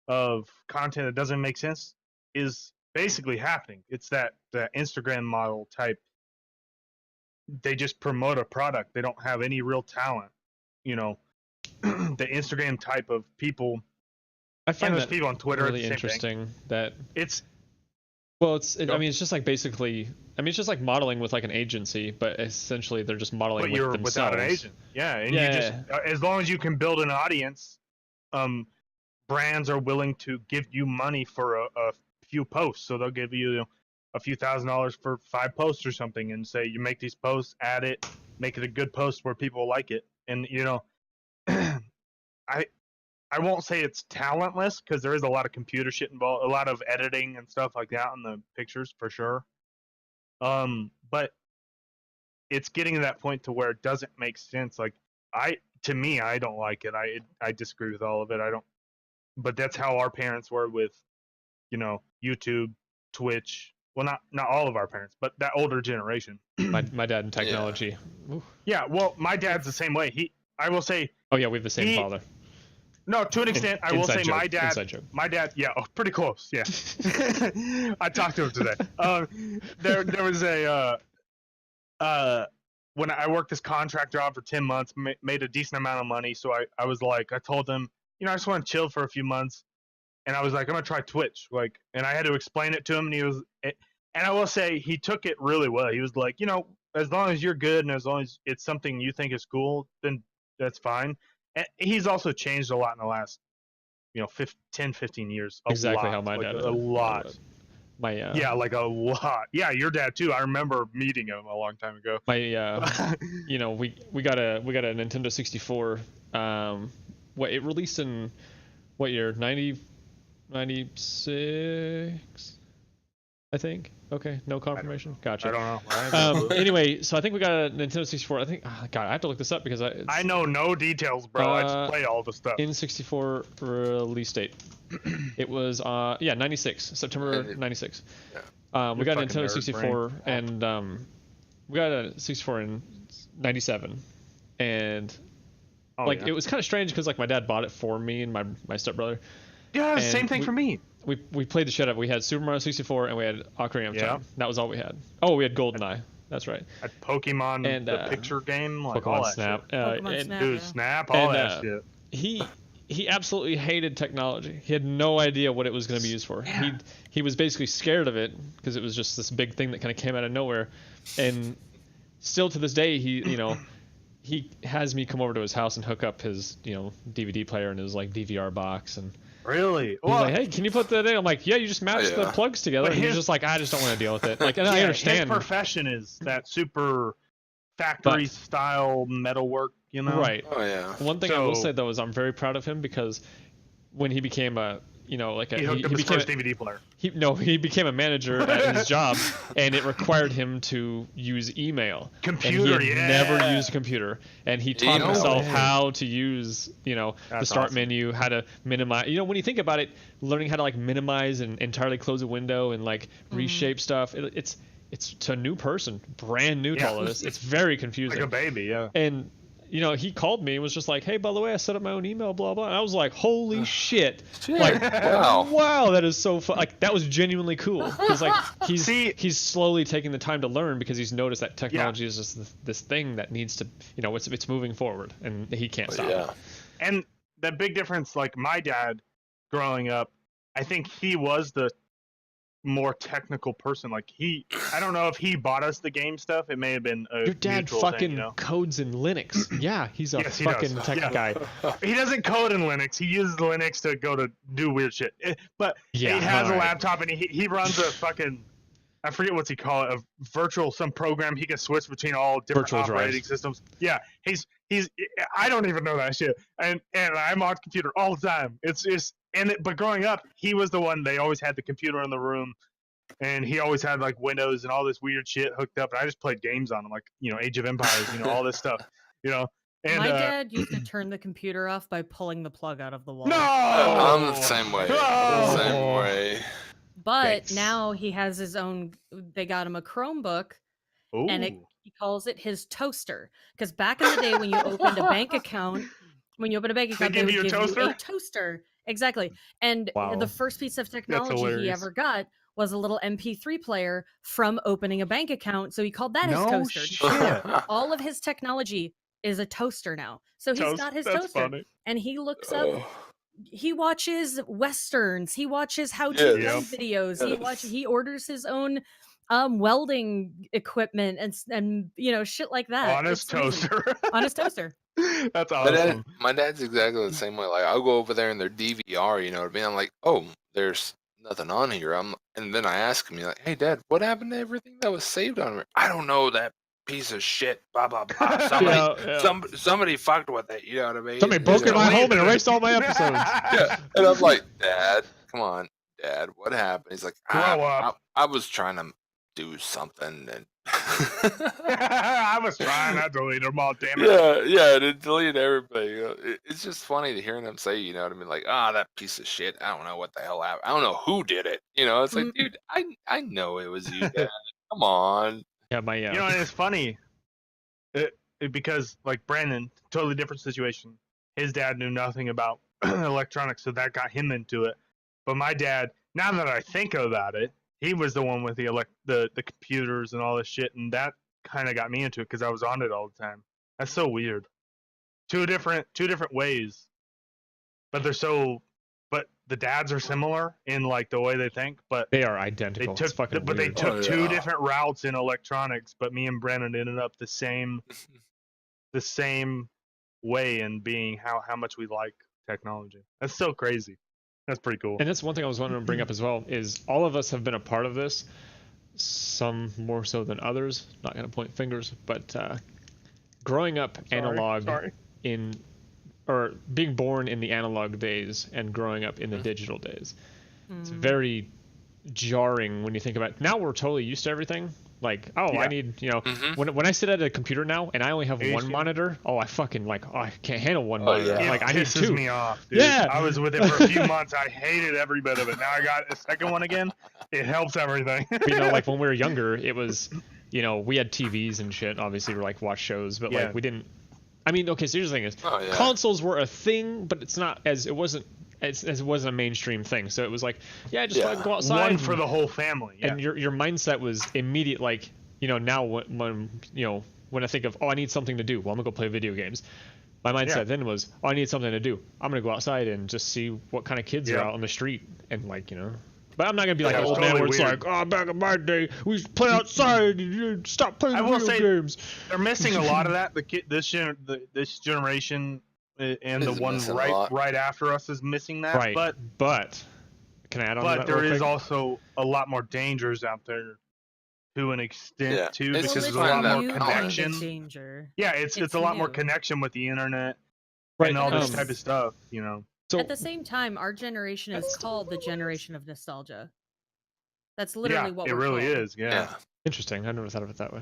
of content that doesn't make sense is basically happening. It's that Instagram model type. They just promote a product. They don't have any real talent. The Instagram type of people. I And find there's that people on Twitter. really the same thing. interesting that It's Well, I mean, it's just like basically. I mean, it's just like modeling with like an agency, but essentially they're just modeling But with you're themselves. without an agent. Yeah, and Yeah, you just as long as you can build an audience, brands are willing to give you money for a few posts. So they'll give you a few $1,000s for 5 posts or something, and say you make these posts, add it, make it a good post where people like it. And I won't say it's talentless because there is a lot of computer shit involved, a lot of editing and stuff like that in the pictures for sure. But it's getting to that point to where it doesn't make sense. Like to me, I don't like it. I disagree with all of it. I don't. But that's how our parents were with, YouTube, Twitch. Well, not all of our parents, but that older generation. my dad in technology. Yeah. Well, my dad's the same way. I will say. Oh yeah, we have the same father. No, to an extent, I will say joke. my dad, yeah, pretty close, yeah. I talked to him today. There was when I worked this contract job for 10 months, made a decent amount of money, so I was like, I told him, I just want to chill for a few months, and I was like, I'm gonna try Twitch, and I had to explain it to him, and I will say he took it really well. He was like, as long as you're good and as long as it's something you think is cool, then that's fine. And he's also changed a lot in the last, 10, 15 years. Exactly lot. how my dad. A lot. Yeah, like a lot. Yeah, your dad too. I remember meeting him a long time ago. My we got a Nintendo 64. It released in what year? 96, I think. Okay, no confirmation. Gotcha. I don't know. Anyway, so I think we got a Nintendo 64. I think. God, I have to look this up because I know no details, bro. I just play all the stuff. N64 release date. It was 96, September 96. Yeah. We got a Nintendo 64 and we got a 64 in 97, and it was kind of strange because my dad bought it for me and my stepbrother. Yeah, same thing for me. We played the shit out of it. We had Super Mario 64 and we had Ocarina of Time. That was all we had. Oh, we had GoldenEye. That's right. At Pokemon, and the picture game, Pokemon all that Snap. shit. Pokemon Snap, Dude, Snap, all that shit. He absolutely hated technology. He had no idea what it was going to be used for. Yeah. He was basically scared of it because it was just this big thing that kind of came out of nowhere. And still to this day, he has me come over to his house and hook up his DVD player and his DVR box, and really, he's like, hey, can you put that in? I'm like, yeah, you just match the plugs together. And he's just like, I just don't want to deal with it. And I understand. His profession is that super factory style metalwork, Right. Oh yeah. One thing I will say though is I'm very proud of him because when he became he hooked up his first DVD player. He became a manager at his job, and it required him to use email. Computer, and he had never used a computer, and he taught himself how to use, the start menu, how to minimize. When you think about it, learning how to minimize and entirely close a window and reshape stuff, it's to a new person, brand new to all of this. It's very confusing. Like a baby, yeah. And he called me and was just like, hey, by the way, I set up my own email, blah, blah. And I was like, holy shit. Wow, that is so fun. That was genuinely cool. Because, he's slowly taking the time to learn because he's noticed that technology is just this thing that needs to, it's moving forward and he can't stop it. And the big difference, my dad growing up, I think he was the more technical person. I don't know if he bought us the game stuff. It may have been a your dad fucking thing, codes in Linux. Yeah, he's a fucking tech guy. He doesn't code in Linux. He uses Linux to go to do weird shit. But he has a laptop and he runs a fucking, I forget what's he call it, a virtual some program he can switch between all different virtual operating systems. Yeah, he's I don't even know that shit. And I'm on computer all the time. It's just but growing up, he was the one. They always had the computer in the room, and he always had Windows and all this weird shit hooked up. And I just played games on him, Age of Empires, all this stuff, And my dad used to turn the computer off by pulling the plug out of the wall. No, I'm the same way. No! Same way. But now he has his own. They got him a Chromebook, and he calls it his toaster. Because back in the day, when you opened a bank account, they would give you a toaster. Exactly. And the first piece of technology he ever got was a little MP3 player from opening a bank account. So he called that his toaster. Shit. All of his technology is a toaster now. So he's got his toaster. Funny. And he looks up he watches westerns. He watches how Yeah. to gun videos. Yes. He orders his own welding equipment and shit like that. On his It's amazing. toaster. On his toaster. That's My, dad, awesome. my dad's exactly the same way. Like, I'll go over there in their DVR, you know what I mean? I'm like, oh, there's nothing on here. And then I ask him, like, hey, Dad, what happened to everything that was saved on here? I don't know, that piece of shit, blah, blah, blah. Somebody fucked with it, you know what I mean? Somebody broke in my home and erased all my episodes. Yeah. And I'm like, Dad, come on, Dad, what happened? He's like, Grow up. I was trying to do something and I was trying not to delete them all, damn it. yeah, to delete everything. It's just funny to hear them say, you know what I mean? Like, that piece of shit. I don't know what the hell happened. I don't know who did it. You know, it's like, dude, I know it was you, Dad. Come on. Yeah, You know, and it's funny because, like, Brandon, totally different situation. His dad knew nothing about electronics, so that got him into it. But my dad, now that I think about it, he was the one with the computers and all this shit, and that kind of got me into it because I was on it all the time. That's so weird. Two different ways, but the dads are similar in like the way they think, but they are identical. They took two different routes in electronics, but me and Brandon ended up the same way in being how much we like technology. That's so crazy. That's pretty cool. And that's one thing I was wanting to bring up as well, is all of us have been a part of this, some more so than others. Not going to point fingers, but growing up analog or being born in the analog days and growing up in the digital days. It's very jarring when you think about it. Now we're totally used to everything. Like, I need, when I sit at a computer now and I only have one monitor, I fucking I can't handle one monitor. Yeah. Like, I need two. It pisses me off, dude. Yeah. I was with it for a few months. I hated every bit of it. Now I got a second one again. It helps everything. But, like when we were younger, it was, we had TVs and shit. Obviously, we watch shows, but like we didn't. I mean, okay. So here's the thing: is consoles were a thing, but it's not as it wasn't. As it wasn't a mainstream thing, so it was like, just go outside. One for the whole family. Yeah. And your mindset was immediate, like, now when I think of, I need something to do, well, I'm gonna go play video games. My mindset then was, I need something to do. I'm gonna go outside and just see what kind of kids are out on the street, and like, But I'm not gonna be like an old man where it's like, back in my day, we used to play outside. And stop playing video games. They're missing a lot of that. This generation. And the one right after us is missing that. Right. But can I add on to that? But there is also a lot more dangers out there to an extent too, because there's a lot more connection. Yeah, it's a lot more connection with the internet and all this type of stuff, So at the same time, our generation is called the generation of nostalgia. That's literally what we're really called. is. Yeah. Interesting. I never thought of it that way.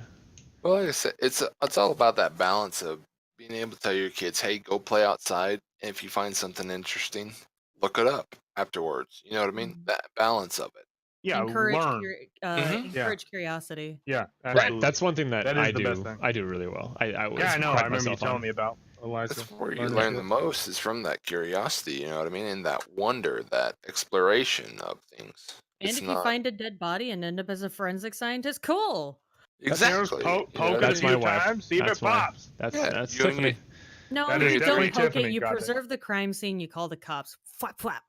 Well, like I said, it's all about that balance of being able to tell your kids, hey, go play outside, and if you find something interesting, look it up afterwards. You know what I mean? That balance of it. Yeah, learn. Encourage curiosity. Yeah, absolutely. Right. That's one thing that I do. The best thing. I do really well. I know. I remember you telling me about Eliza. That's where you learn the most is from that curiosity. You know what I mean? And that wonder, that exploration of things. And if you find a dead body and end up as a forensic scientist, cool. Exactly. Poke it a few times, see if it pops. That's Tiffany. No, you don't poke it. You preserve the crime scene. You call the cops. Flap, flap.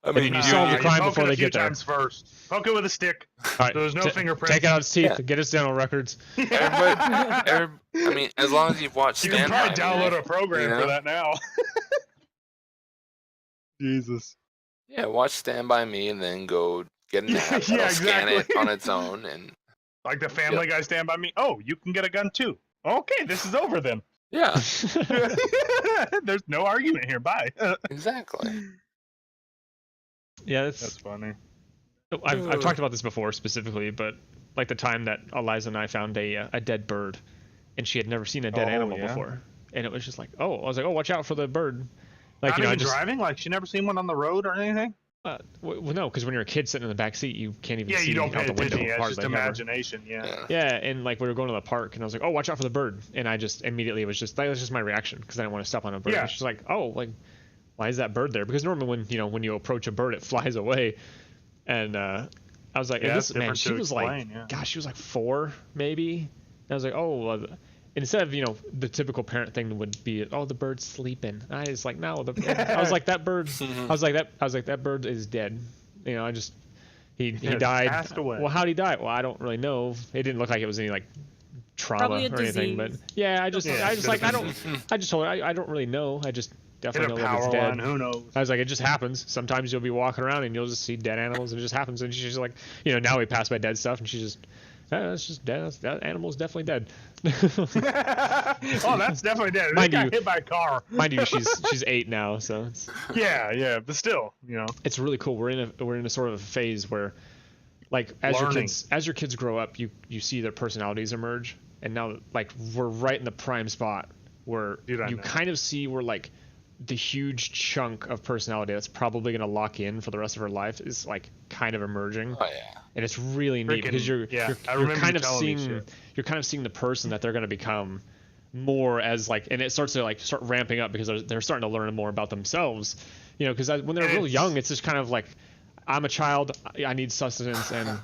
I mean, you solve the crime before they get there. Times first. Poke it with a stick. All right, so there's no fingerprints. Take out his teeth. Get his dental records. I mean, as long as you've watched Stand By Me. You can probably download a program for that now. Jesus. Yeah, watch Stand By Me and then go get an app that'll scan it on its own. And like the Family Guy Stand By Me. Oh, you can get a gun too. Okay, this is over then. Yeah. There's no argument here. Bye. Exactly. Yeah, that's funny. I've talked about this before specifically, but like the time that Eliza and I found a dead bird, and she had never seen a dead animal before, and it was just like, I was like, watch out for the bird. Like, not even driving? Like, she never seen one on the road or anything? Well, no, because when you're a kid sitting in the back seat, you can't even see you don't pay out the window. attention. It's just imagination. Yeah, and like we were going to the park, and I was like, watch out for the bird, and I just immediately that was just my reaction because I didn't want to step on a bird. Yeah. She's like, why is that bird there? Because normally when you approach a bird, it flies away, and I was like, she was like, gosh, she was like 4 maybe. And I was like, instead of the typical parent thing would be, oh, the bird's sleeping. I was like, no, I was like, that bird. I was like that bird is dead. He died. Passed away. Well, how'd he die? Well, I don't really know. It didn't look like it was any like trauma Probably a or anything, but disease. yeah, I just like I don't told her I don't really know. I just definitely know that it's dead. Who knows? I was like, it just happens. Sometimes you'll be walking around and you'll just see dead animals, and it just happens. And she's like, now we pass by dead stuff, and she's just, it's just dead. That animal's definitely dead. Oh, that's definitely dead. It Mind got you- hit by a car. Mind you, she's 8 now, so it's Yeah, but still, it's really cool. We're in a sort of a phase where, like, as Learning. your kids grow up, you see their personalities emerge, and now like we're right in the prime spot where Dude, I you know. kind of see where like the huge chunk of personality that's probably going to lock in for the rest of her life is like kind of emerging. Oh yeah. And it's really neat because Freaking- I you're remember kind you of telling me seeing shit. you're kind of seeing the person that they're going to become more as like, and it starts to like start ramping up because they're starting to learn more about themselves, because when they're And real it's- young, it's just kind of like, I'm a child, I need sustenance, and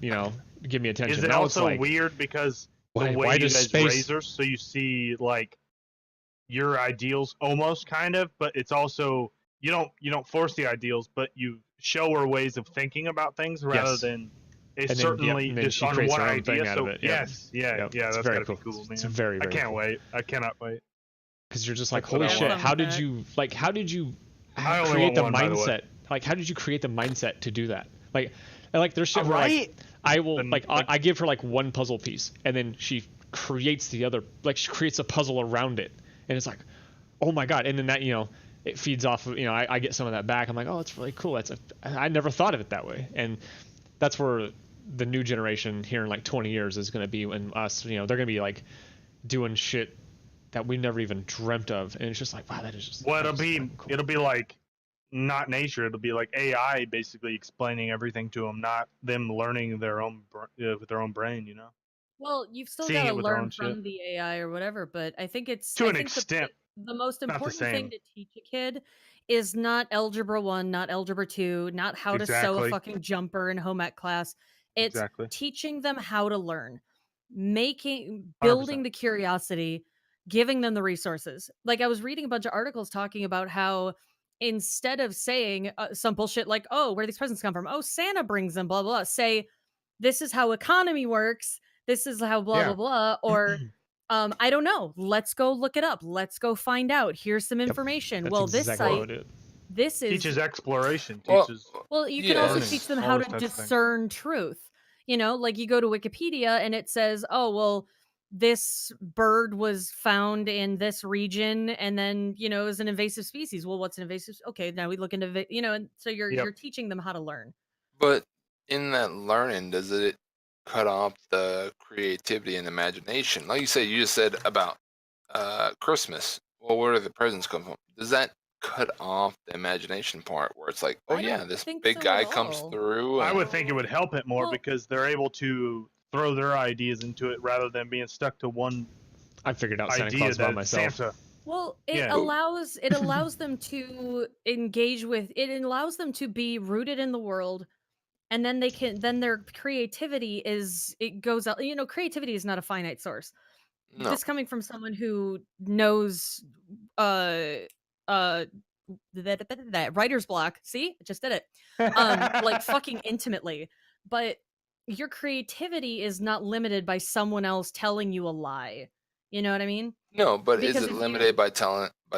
give me attention. Is it Now it's also like, weird because why the way you does guys space- raise her, so you see like your ideals almost kind of, but it's also you don't force the ideals, but you show her ways of thinking about things rather Yes. than And then, certainly and then just she on creates one her own thing idea. out So of it. yes, yeah, It's that's very gotta cool. be cool, man. It's very, I very can't cool. wait. I cannot wait. Because you're just like, That's what holy I shit, want. how did you I only create want the one, by the way. mindset? Like, how did you create the mindset to do that? Like there's shit where like Right? I will Then, like I give her like one puzzle piece, and then she creates the other, like she creates a puzzle around it, and it's like, oh my god. And then that it feeds off of, I get some of that back. I'm like, oh, it's really cool. I never thought of it that way. And that's where the new generation here in like 20 years is going to be, when us, they're going to be like doing shit that we never even dreamt of. And it's just like, wow, that is just, Well, that is fucking cool. it'll be like not nature. It'll be like AI basically explaining everything to them, not them learning their own with their own brain. Well, you've still Seeing got to it with their learn own from shit. the AI or whatever, but I think it's To I an think extent, the most the important thing same. to teach a kid is not algebra 1, not algebra 2, not how to sew a Exactly. fucking jumper in home ec class. It's Exactly. teaching them how to learn, building 100%. the curiosity, giving them the resources. Like I was reading a bunch of articles talking about how instead of saying some bullshit like, "Oh, where do these presents come from? Oh, Santa brings them," blah blah. Say, "This is how economy works. This is how blah Yeah. blah blah," or I don't know. Let's go look it up. Let's go find out. Here's some information. That's Well, this exactly site, what it is. this is Teaches exploration. Well, Teaches. well, you can yeah, also learning, teach them all how those to types of things. discern truth. Like you go to Wikipedia and it says, "Oh, well, this bird was found in this region, and then is an invasive species." Well, what's an invasive? Okay, now we look into and so Yep. you're teaching them how to learn. But in that learning, does it cut off the creativity and imagination? Like you said, you just said about Christmas. Well, where do the presents come from? Does that cut off the imagination part where it's like, oh I yeah, don't this think big so guy at comes all. through? I and- would think it would help it more Well- because they're able to throw their ideas into it rather than being stuck to one I figured out Santa idea Claus by that myself. Santa. Well, it Yeah. allows them to engage with it. Allows them to be rooted in the world, and then their creativity goes out. Creativity is not a finite source. No. This coming from someone who knows that writer's block. See, I just did it. Like fucking intimately. But your creativity is not limited by someone else telling you a lie. You know what I mean? No, but Because is if it you- limited by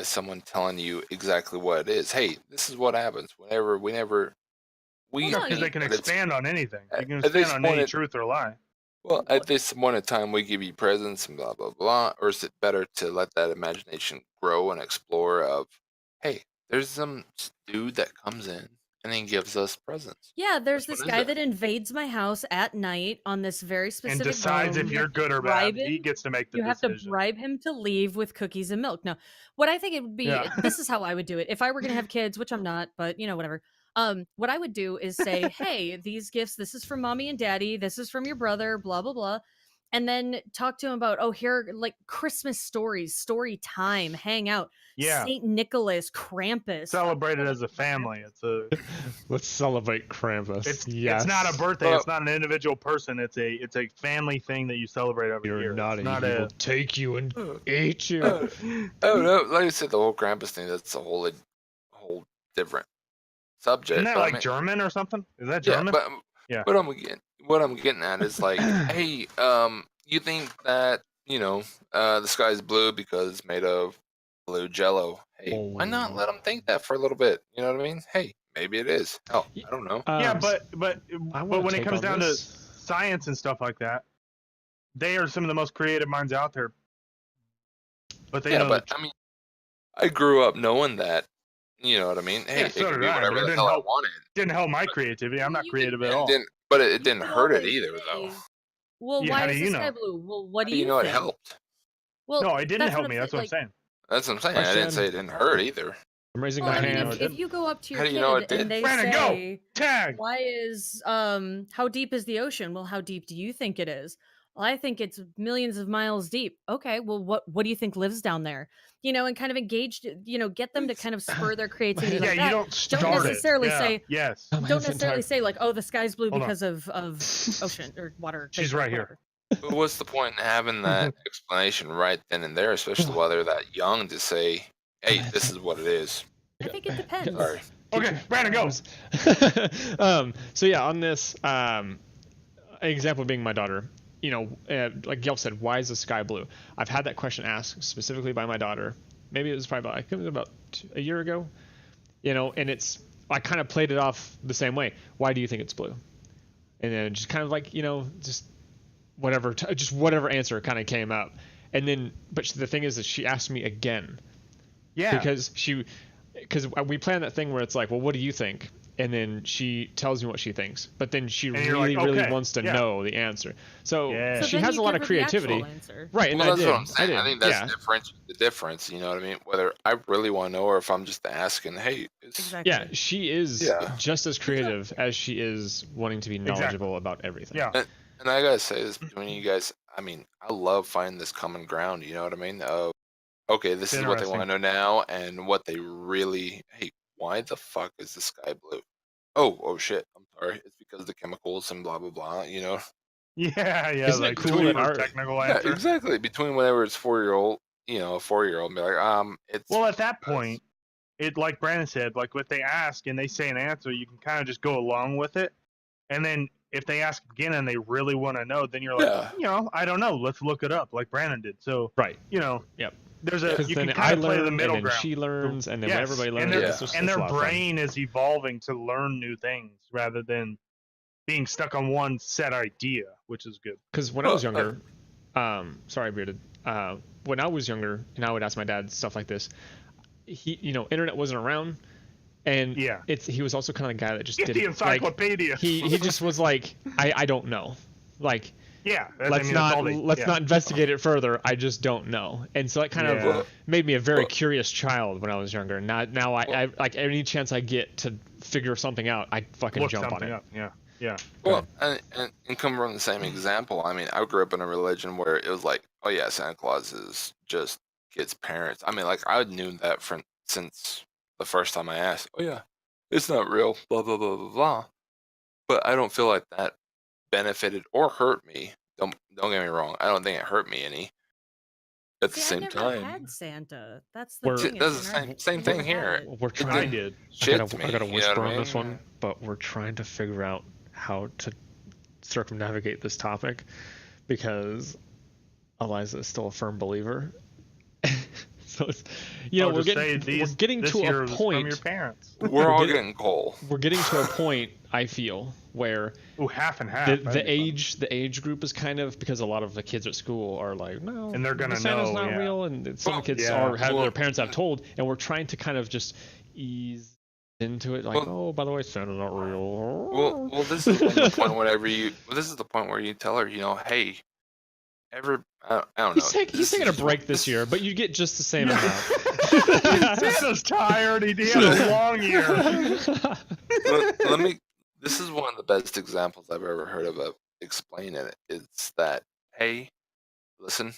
someone telling you exactly what it is? Hey, this is what happens whenever we Well, no, Because they can but it's- expand on anything. You can at this expand on any point, truth or lie. Well, at this point in time, we give you presents and blah blah blah. Or is it better to let that imagination grow and explore? Of, hey, there's some dude that comes in and then gives us presents. Yeah, there's Which this one is guy it? that invades my house at night on this very And specific decides day. if You you're have to good or bribe bad. He him. gets to make the You have to decision. bribe him to leave with cookies and milk. No, what I think it would be, Yeah. this is how I would do it. If I were going to have kids, which I'm not, but whatever. What I would do is say, hey, these gifts, this is from mommy and daddy. This is from your brother, blah, blah, blah. and then talk to him about, oh, here are, like, Christmas stories, story time, hang out, Yeah. Saint Nicholas, Krampus. Celebrate it as a family. Let's celebrate Krampus. It's not a birthday. Well- it's not an individual person. It's a family thing that you celebrate every You're year. not It's a he will take you and eat you. Oh no, like I said, the whole Krampus thing, that's a whole different subject. Isn't that but I like mean- German or something? Is that Yeah, German? but Yeah. what I'm getting at is like, hey, you think that the sky's blue because it's made of blue jello? Hey, why not let them think that for a little bit? You know what I mean? Hey, maybe it is. Hell, I don't know. Yeah, but I wanna when it take comes on down this. to science and stuff like that, they are some of the most creative minds out there. But they Yeah, know but I mean, I grew up knowing that. You know what I mean? Hey, Yeah, it so could did be I, whatever but it the didn't hell I help. wanted. didn't help my creativity. I'm not creative at all. But it didn't You can hurt it always either, say, though. well, Yeah, why how do is you the know? sky blue? Well, what do You you know, it think? helped. Well, No, it didn't that's help what me. I'm That's what I'm like, saying. That's what I'm saying. I didn't Question. say it didn't hurt either. I'm raising Well, my I mean, hand. if you go up to How your do you know kid it did? and they Brandon, say, go! Tag! why is how deep is the ocean? Well, how deep do you think it is? Well, I think it's millions of miles deep. Okay, well, what do you think lives down there? And kind of engage, get them to kind of spur their creativity Yeah, like you that. don't start it. necessarily Yeah. say Yes. Oh, my don't head's necessarily entire- say like, oh, the sky's blue Hold on. because of ocean or water. She's vapor, right here. whatever. But what's the point in having that explanation right then and there, especially while they're that young, to say, hey, this is what it is? I think it depends. Sorry. Okay, Brandon, go. So yeah, on this example being my daughter, like Gelf said, why is the sky blue? I've had that question asked specifically by my daughter. Maybe it was probably about a year ago, and I kind of played it off the same way. Why do you think it's blue? And then just kind of like, just whatever answer kind of came up. And then, but the thing is that she asked me again. Yeah. Because we plan that thing where it's like, well, what do you think? And then she tells me what she thinks, but then she you're really, like, really okay, wants to yeah. know the answer. So Yeah. So she then has you a lot give of her the actual creativity, answer. right? And Well, that's I did. what I'm saying. I think that's yeah. the difference. You know what I mean? Whether I really want to know or if I'm just asking, hey, Exactly. Yeah, she is Yeah. just as creative as she is wanting to be knowledgeable about everything. Yeah. And I gotta say this between you guys. I mean, I love finding this common ground. You know what I mean? Okay, this is what they want to know now, and what they really. Hey, why the fuck is the sky blue? Oh shit! I'm sorry. It's because of the chemicals and blah blah blah. Yeah. Isn't it like cool that our- technical Yeah, answer. exactly. Between whenever it's 4-year-old, a 4-year-old, be like, it's. Well, at that point, it like Brandon said, like if they ask and they say an answer, you can kind of just go along with it. And then if they ask again and they really want to know, then you're like, Yeah. I don't know. Let's look it up, like Brandon did. So, Right. Yep. There's a Because you then can kind I of play learn, the middle and then ground. she learns, and then Yes, when everybody learns, and their, Yeah. it's just and it's a their lot of fun. brain is evolving to learn new things rather than being stuck on one set idea, which is good. Because when I was younger, sorry, Bearded. When I was younger, and I would ask my dad stuff like this, he, internet wasn't around, and Yeah. he was also kind of the guy that just Get didn't the encyclopedia. Like, he just was like, I don't know, like Yeah. let's not investigate it further. I just don't know, and so it kind Yeah. of made me a very curious child when I was younger. Now I like any chance I get to figure something out, I fucking Look jump on something it. up. Yeah. Yeah. Well, and come from the same example. I mean, I grew up in a religion where it was like, oh yeah, Santa Claus is just kids' parents. I mean, like I knew that since the first time I asked. Oh yeah, it's not real. Blah blah blah blah blah. But I don't feel like that benefited or hurt me. Don't get me wrong. I don't think it hurt me any. At the See, same I never time, had Santa. That's the We're- thing. That's is the in our- same thing never here. had it. We're I trying. did. shit I to me. gotta you know whisper what I on this mean? one, but we're trying to figure out how to circumnavigate this topic because Eliza is still a firm believer. So it's, we're getting this to year a was from point. your parents. We're all getting- getting coal. We're getting to a point, I feel, where Ooh, half and half. the That'd be the age group is kind of, because a lot of the kids at school are like, no, And they're gonna Santa's know, not yeah. real, and some Well, kids yeah. their parents have told, and we're trying to kind of just ease into it, like, Well- oh, by the way, Santa's not real. Well, this is the point. This is the point where you tell her, hey, I don't know. He's taking a break this year, but you get just the same amount. Santa's tired. He had a long year. let me. This is one of the best examples I've ever heard of explaining it. It's that hey, listen,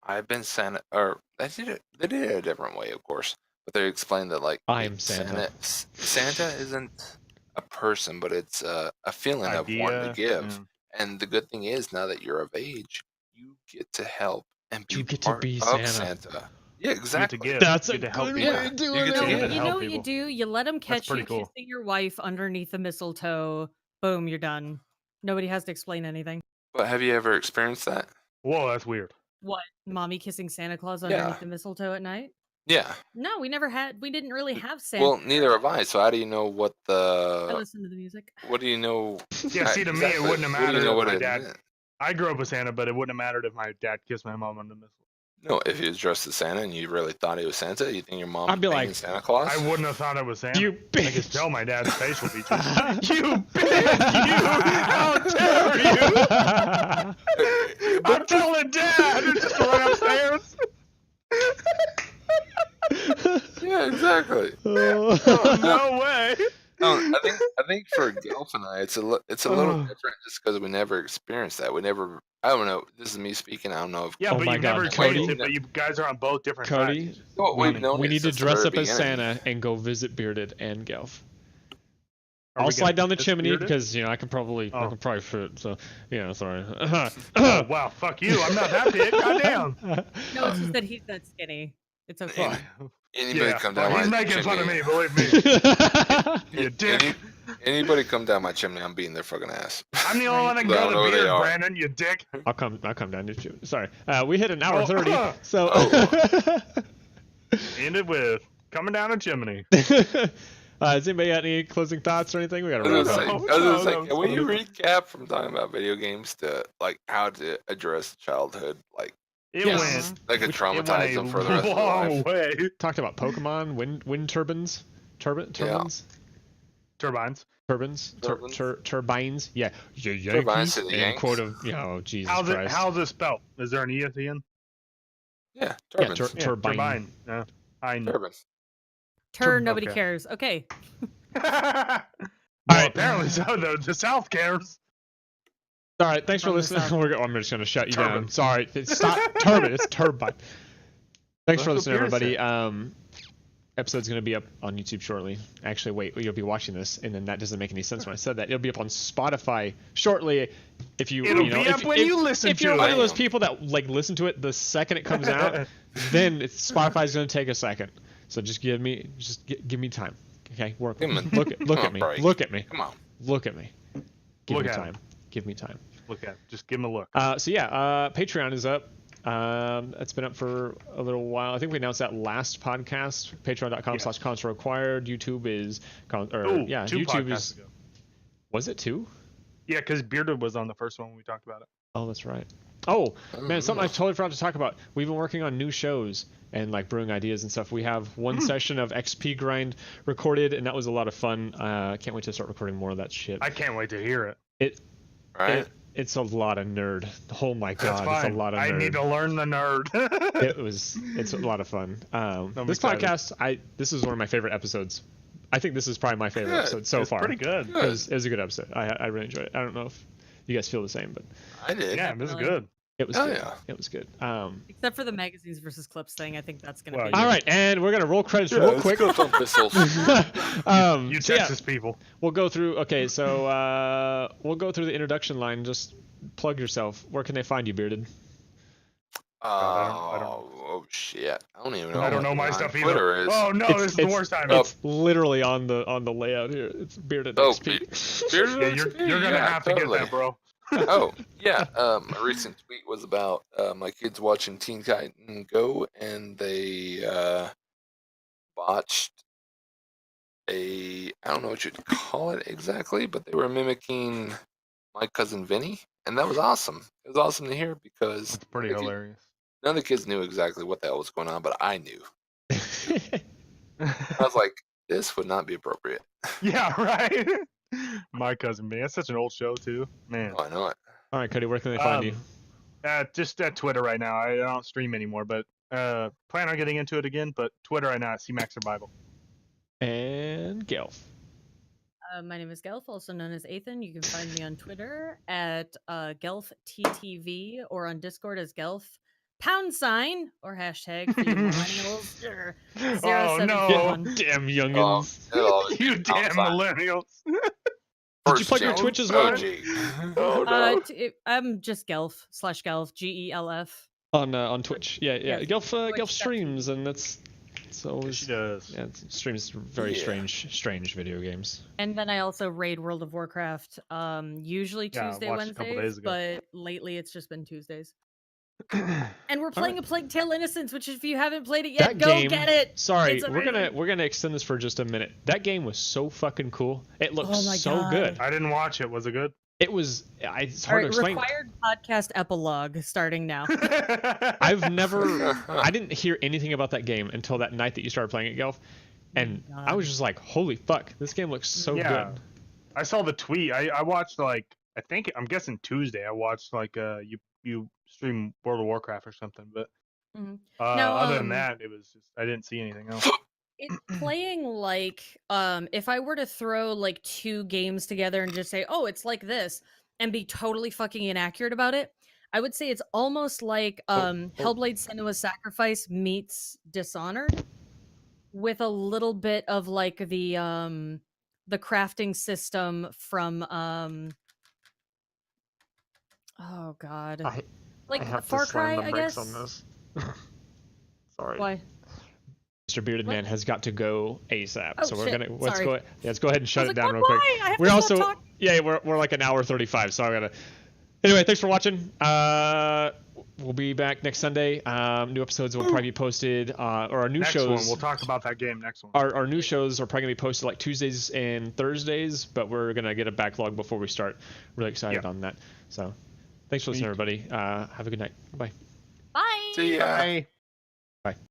I've been Santa, or they did it a different way, of course, but they explained that like I'm Santa. Santa isn't a person, but it's a feeling of wanting to Idea. give. Yeah. And the good thing is, now that you're of age, you get to help and be You get to part be of Santa. Yeah, You get to exactly. give. That's you a get to help good people. way of doing get to it. give it You help know what you people. do? You let them catch you pretty cool. kissing your wife underneath the mistletoe. Boom, you're done. Nobody has to explain anything. But have you ever experienced that? Whoa, that's weird. What? Mommy kissing Santa Claus Yeah. underneath the mistletoe at night? Yeah. No, we never had. We didn't really have Santa. Well, neither have I. So how do you know what I the? listen to the music. What do you know? Yeah, see, to me, it wouldn't have What do mattered you know if what my it dad. meant? I grew up with Santa, but it wouldn't have mattered if my dad kissed my mom on the missile. No, if he was dressed as Santa and you really thought he was Santa, you think your mom I'd be was like, Santa Claus? I wouldn't have thought it was Santa. You I could bitch. tell my dad's facial features. You bitch! You! How dare you! I'm telling Dad to just run upstairs. Yeah, exactly. No way. I think for Gelf and I, it's a little different just because we never experienced that. We never. I don't know. This is me speaking. I don't know if. Yeah, Oh but my you've God, never experienced Cody. it. But you guys are on both different Cody, sides. Well, we've known we it need to since the dress very up as beginning. Santa and go visit Bearded and Gelf. Are I'll we slide gonna down the kiss chimney Bearded? because I can probably fit. So sorry. Oh, wow, fuck you. I'm not that big. Goddamn. No, it's just that he's that skinny. It's okay. Anybody come down he's my making chimney, fun of me, believe me. You dick. Anybody come down my chimney, I'm beating their fucking ass. I'm the only one that can I go don't know to who they Beard, are. Brandon, you dick. I'll come down to you. Sorry. We hit an hour Oh, 30. So Ended with coming down a chimney. has anybody got any closing thoughts or anything? We got to I was wrap gonna up. say, No, can we recap from talking about video games to like how to address childhood, like It Yes. went. that could It traumatize went them a for the rest of their long life? way. Talked about Pokemon, wind turbines, turbines, Turbines. turbines. Yeah, Turbines Yankees. to the And Yanks. quote of Jesus Christ. How's it spelled? Is there an E at the end? Yeah, Yeah, turbines. turbine. Turbine. Yeah, I know. Turbines. Turn, nobody Okay. cares. Okay. Well, right. apparently so. The South cares. All right, thanks for From the listening. South. I'm just gonna shut you Turbine. down. Sorry, stop. Turbine. It's turbine. Thanks for That's listening, what Pierce everybody. Episode's gonna be up on YouTube shortly. Actually, wait, you'll be watching this, and then that doesn't make any sense when I said that. It'll be up on Spotify shortly. If you, It'll you know, be up when you listen if you're to one it. of those people that like listen to it the second it comes out, then Spotify's gonna take a second. So just give me time. Okay, work. Give him a- Look give him at a me. break. Look at me. Come on. Look at me. Give Look me at time. Give me time. Look at it. Just give him a look. So yeah, Patreon is up. It's been up for a little while. I think we announced that last podcast. Patreon.com/console acquired. YouTube is, Ooh, YouTube podcasts is. ago. Was it 2? Yeah, because Bearded was on the first one when we talked about it. Oh, that's right. Oh I man, something I don't know. totally forgot to talk about. We've been working on new shows and like brewing ideas and stuff. We have one session of XP grind recorded, and that was a lot of fun. Can't wait to start recording more of that shit. I can't wait to hear it. Right? It's a lot of nerd. Oh my That's god, fine. it's a lot of nerd. I need to learn the nerd. It's a lot of fun. This excited. podcast, this is one of my favorite episodes. I think this is probably my favorite Good. episode so It's far. pretty good. It was a good episode. I really enjoyed it. I don't know if you guys feel the same, but I did. Yeah, this is Definitely. good. it was Oh, good. yeah. It was good. Except for the magazines versus clips thing. I think that's going to Well, be. yeah. All right, and we're gonna roll credits Yeah, real let's quick. go some pistols. You So yeah, Texas people. we'll go through. Okay, so we'll go through the introduction line. Just plug yourself. Where can they find you, Bearded? I don't Oh shit! I don't even know. I don't what know my my stuff Twitter either. is. Oh no, this is the worst time. It's literally on the layout here. It's Bearded Oh, XP. Bearded Yeah, you're gonna have to totally. get that, bro. Oh yeah. A recent tweet was about my kids watching Teen Titan Go, and they botched I don't know what you'd call it exactly, but they were mimicking My Cousin Vinny, and that was awesome. It was awesome to hear because It's pretty hilarious. none of the kids knew exactly what the hell was going on, but I knew. I was like, this would not be appropriate. Yeah, right. My cousin, man, that's such an old show too, man. Oh, I know it. All right, Cody, where can they find you? Just at Twitter right now. I don't stream anymore, but plan on getting into it again. But Twitter right now at CMAX Survival. And Gelf. My name is Gelf, also known as Ethan. You can find me on Twitter at GelfTTV or on Discord as Gelf # or hashtag for you millennials. Oh, no. 0741. Damn youngins. It'll always be You a pound damn sign. millennials. Did you plug your First Twitch gen as well? OG. Oh no. I'm just Gelf /Gelf GELF. On Twitch. Yeah. Yes, Gelf Twitch.tv. streams, and that's always She does. yeah, streams very Yeah. strange video games. And then I also raid World of Warcraft. Usually Yeah, I Tuesday, watched a couple Wednesdays, days ago. but lately it's just been Tuesdays. And we're playing A Plague Tale Innocence, which if you haven't played it yet, That go game, get it. Sorry, It's we're amazing. gonna extend this for just a minute. That game was so fucking cool. It looked Oh my so God. good. I didn't watch it. Was it good? It was. It's All hard right, to explain. required podcast epilogue starting now. I've never. I didn't hear anything about that game until that night that you started playing it, Gelf, and God. I was just like, "Holy fuck! This game looks so Yeah. good." I saw the tweet. I watched I'm guessing Tuesday. I watched you stream World of Warcraft or something. But Mhm. Now, other than that, it was just I didn't see anything else. It's playing like if I were to throw like two games together and just say, "Oh, it's like this," and be totally fucking inaccurate about it, I would say it's almost like Hellblade: Senua's Sacrifice meets Dishonored, with a little bit of like the crafting system from oh god, like Far Cry, I guess. Sorry. Why? Mr. Bearded What? Man has got to go ASAP, Oh, so we're shit. gonna Sorry. let's go ahead and shut I was it like, down "But real quick. why? I have We're to also stop talking." yeah we're like an hour 35, so I gotta. Anyway, thanks for watching. We'll be back next Sunday. New episodes will probably be posted, or our new Next shows. one, we'll talk about that game next one. Our new shows are probably gonna be posted like Tuesdays and Thursdays, but we're gonna get a backlog before we start. Really excited on that. So, thanks for listening, everybody. Have a good night. Bye. Bye. See ya. Bye.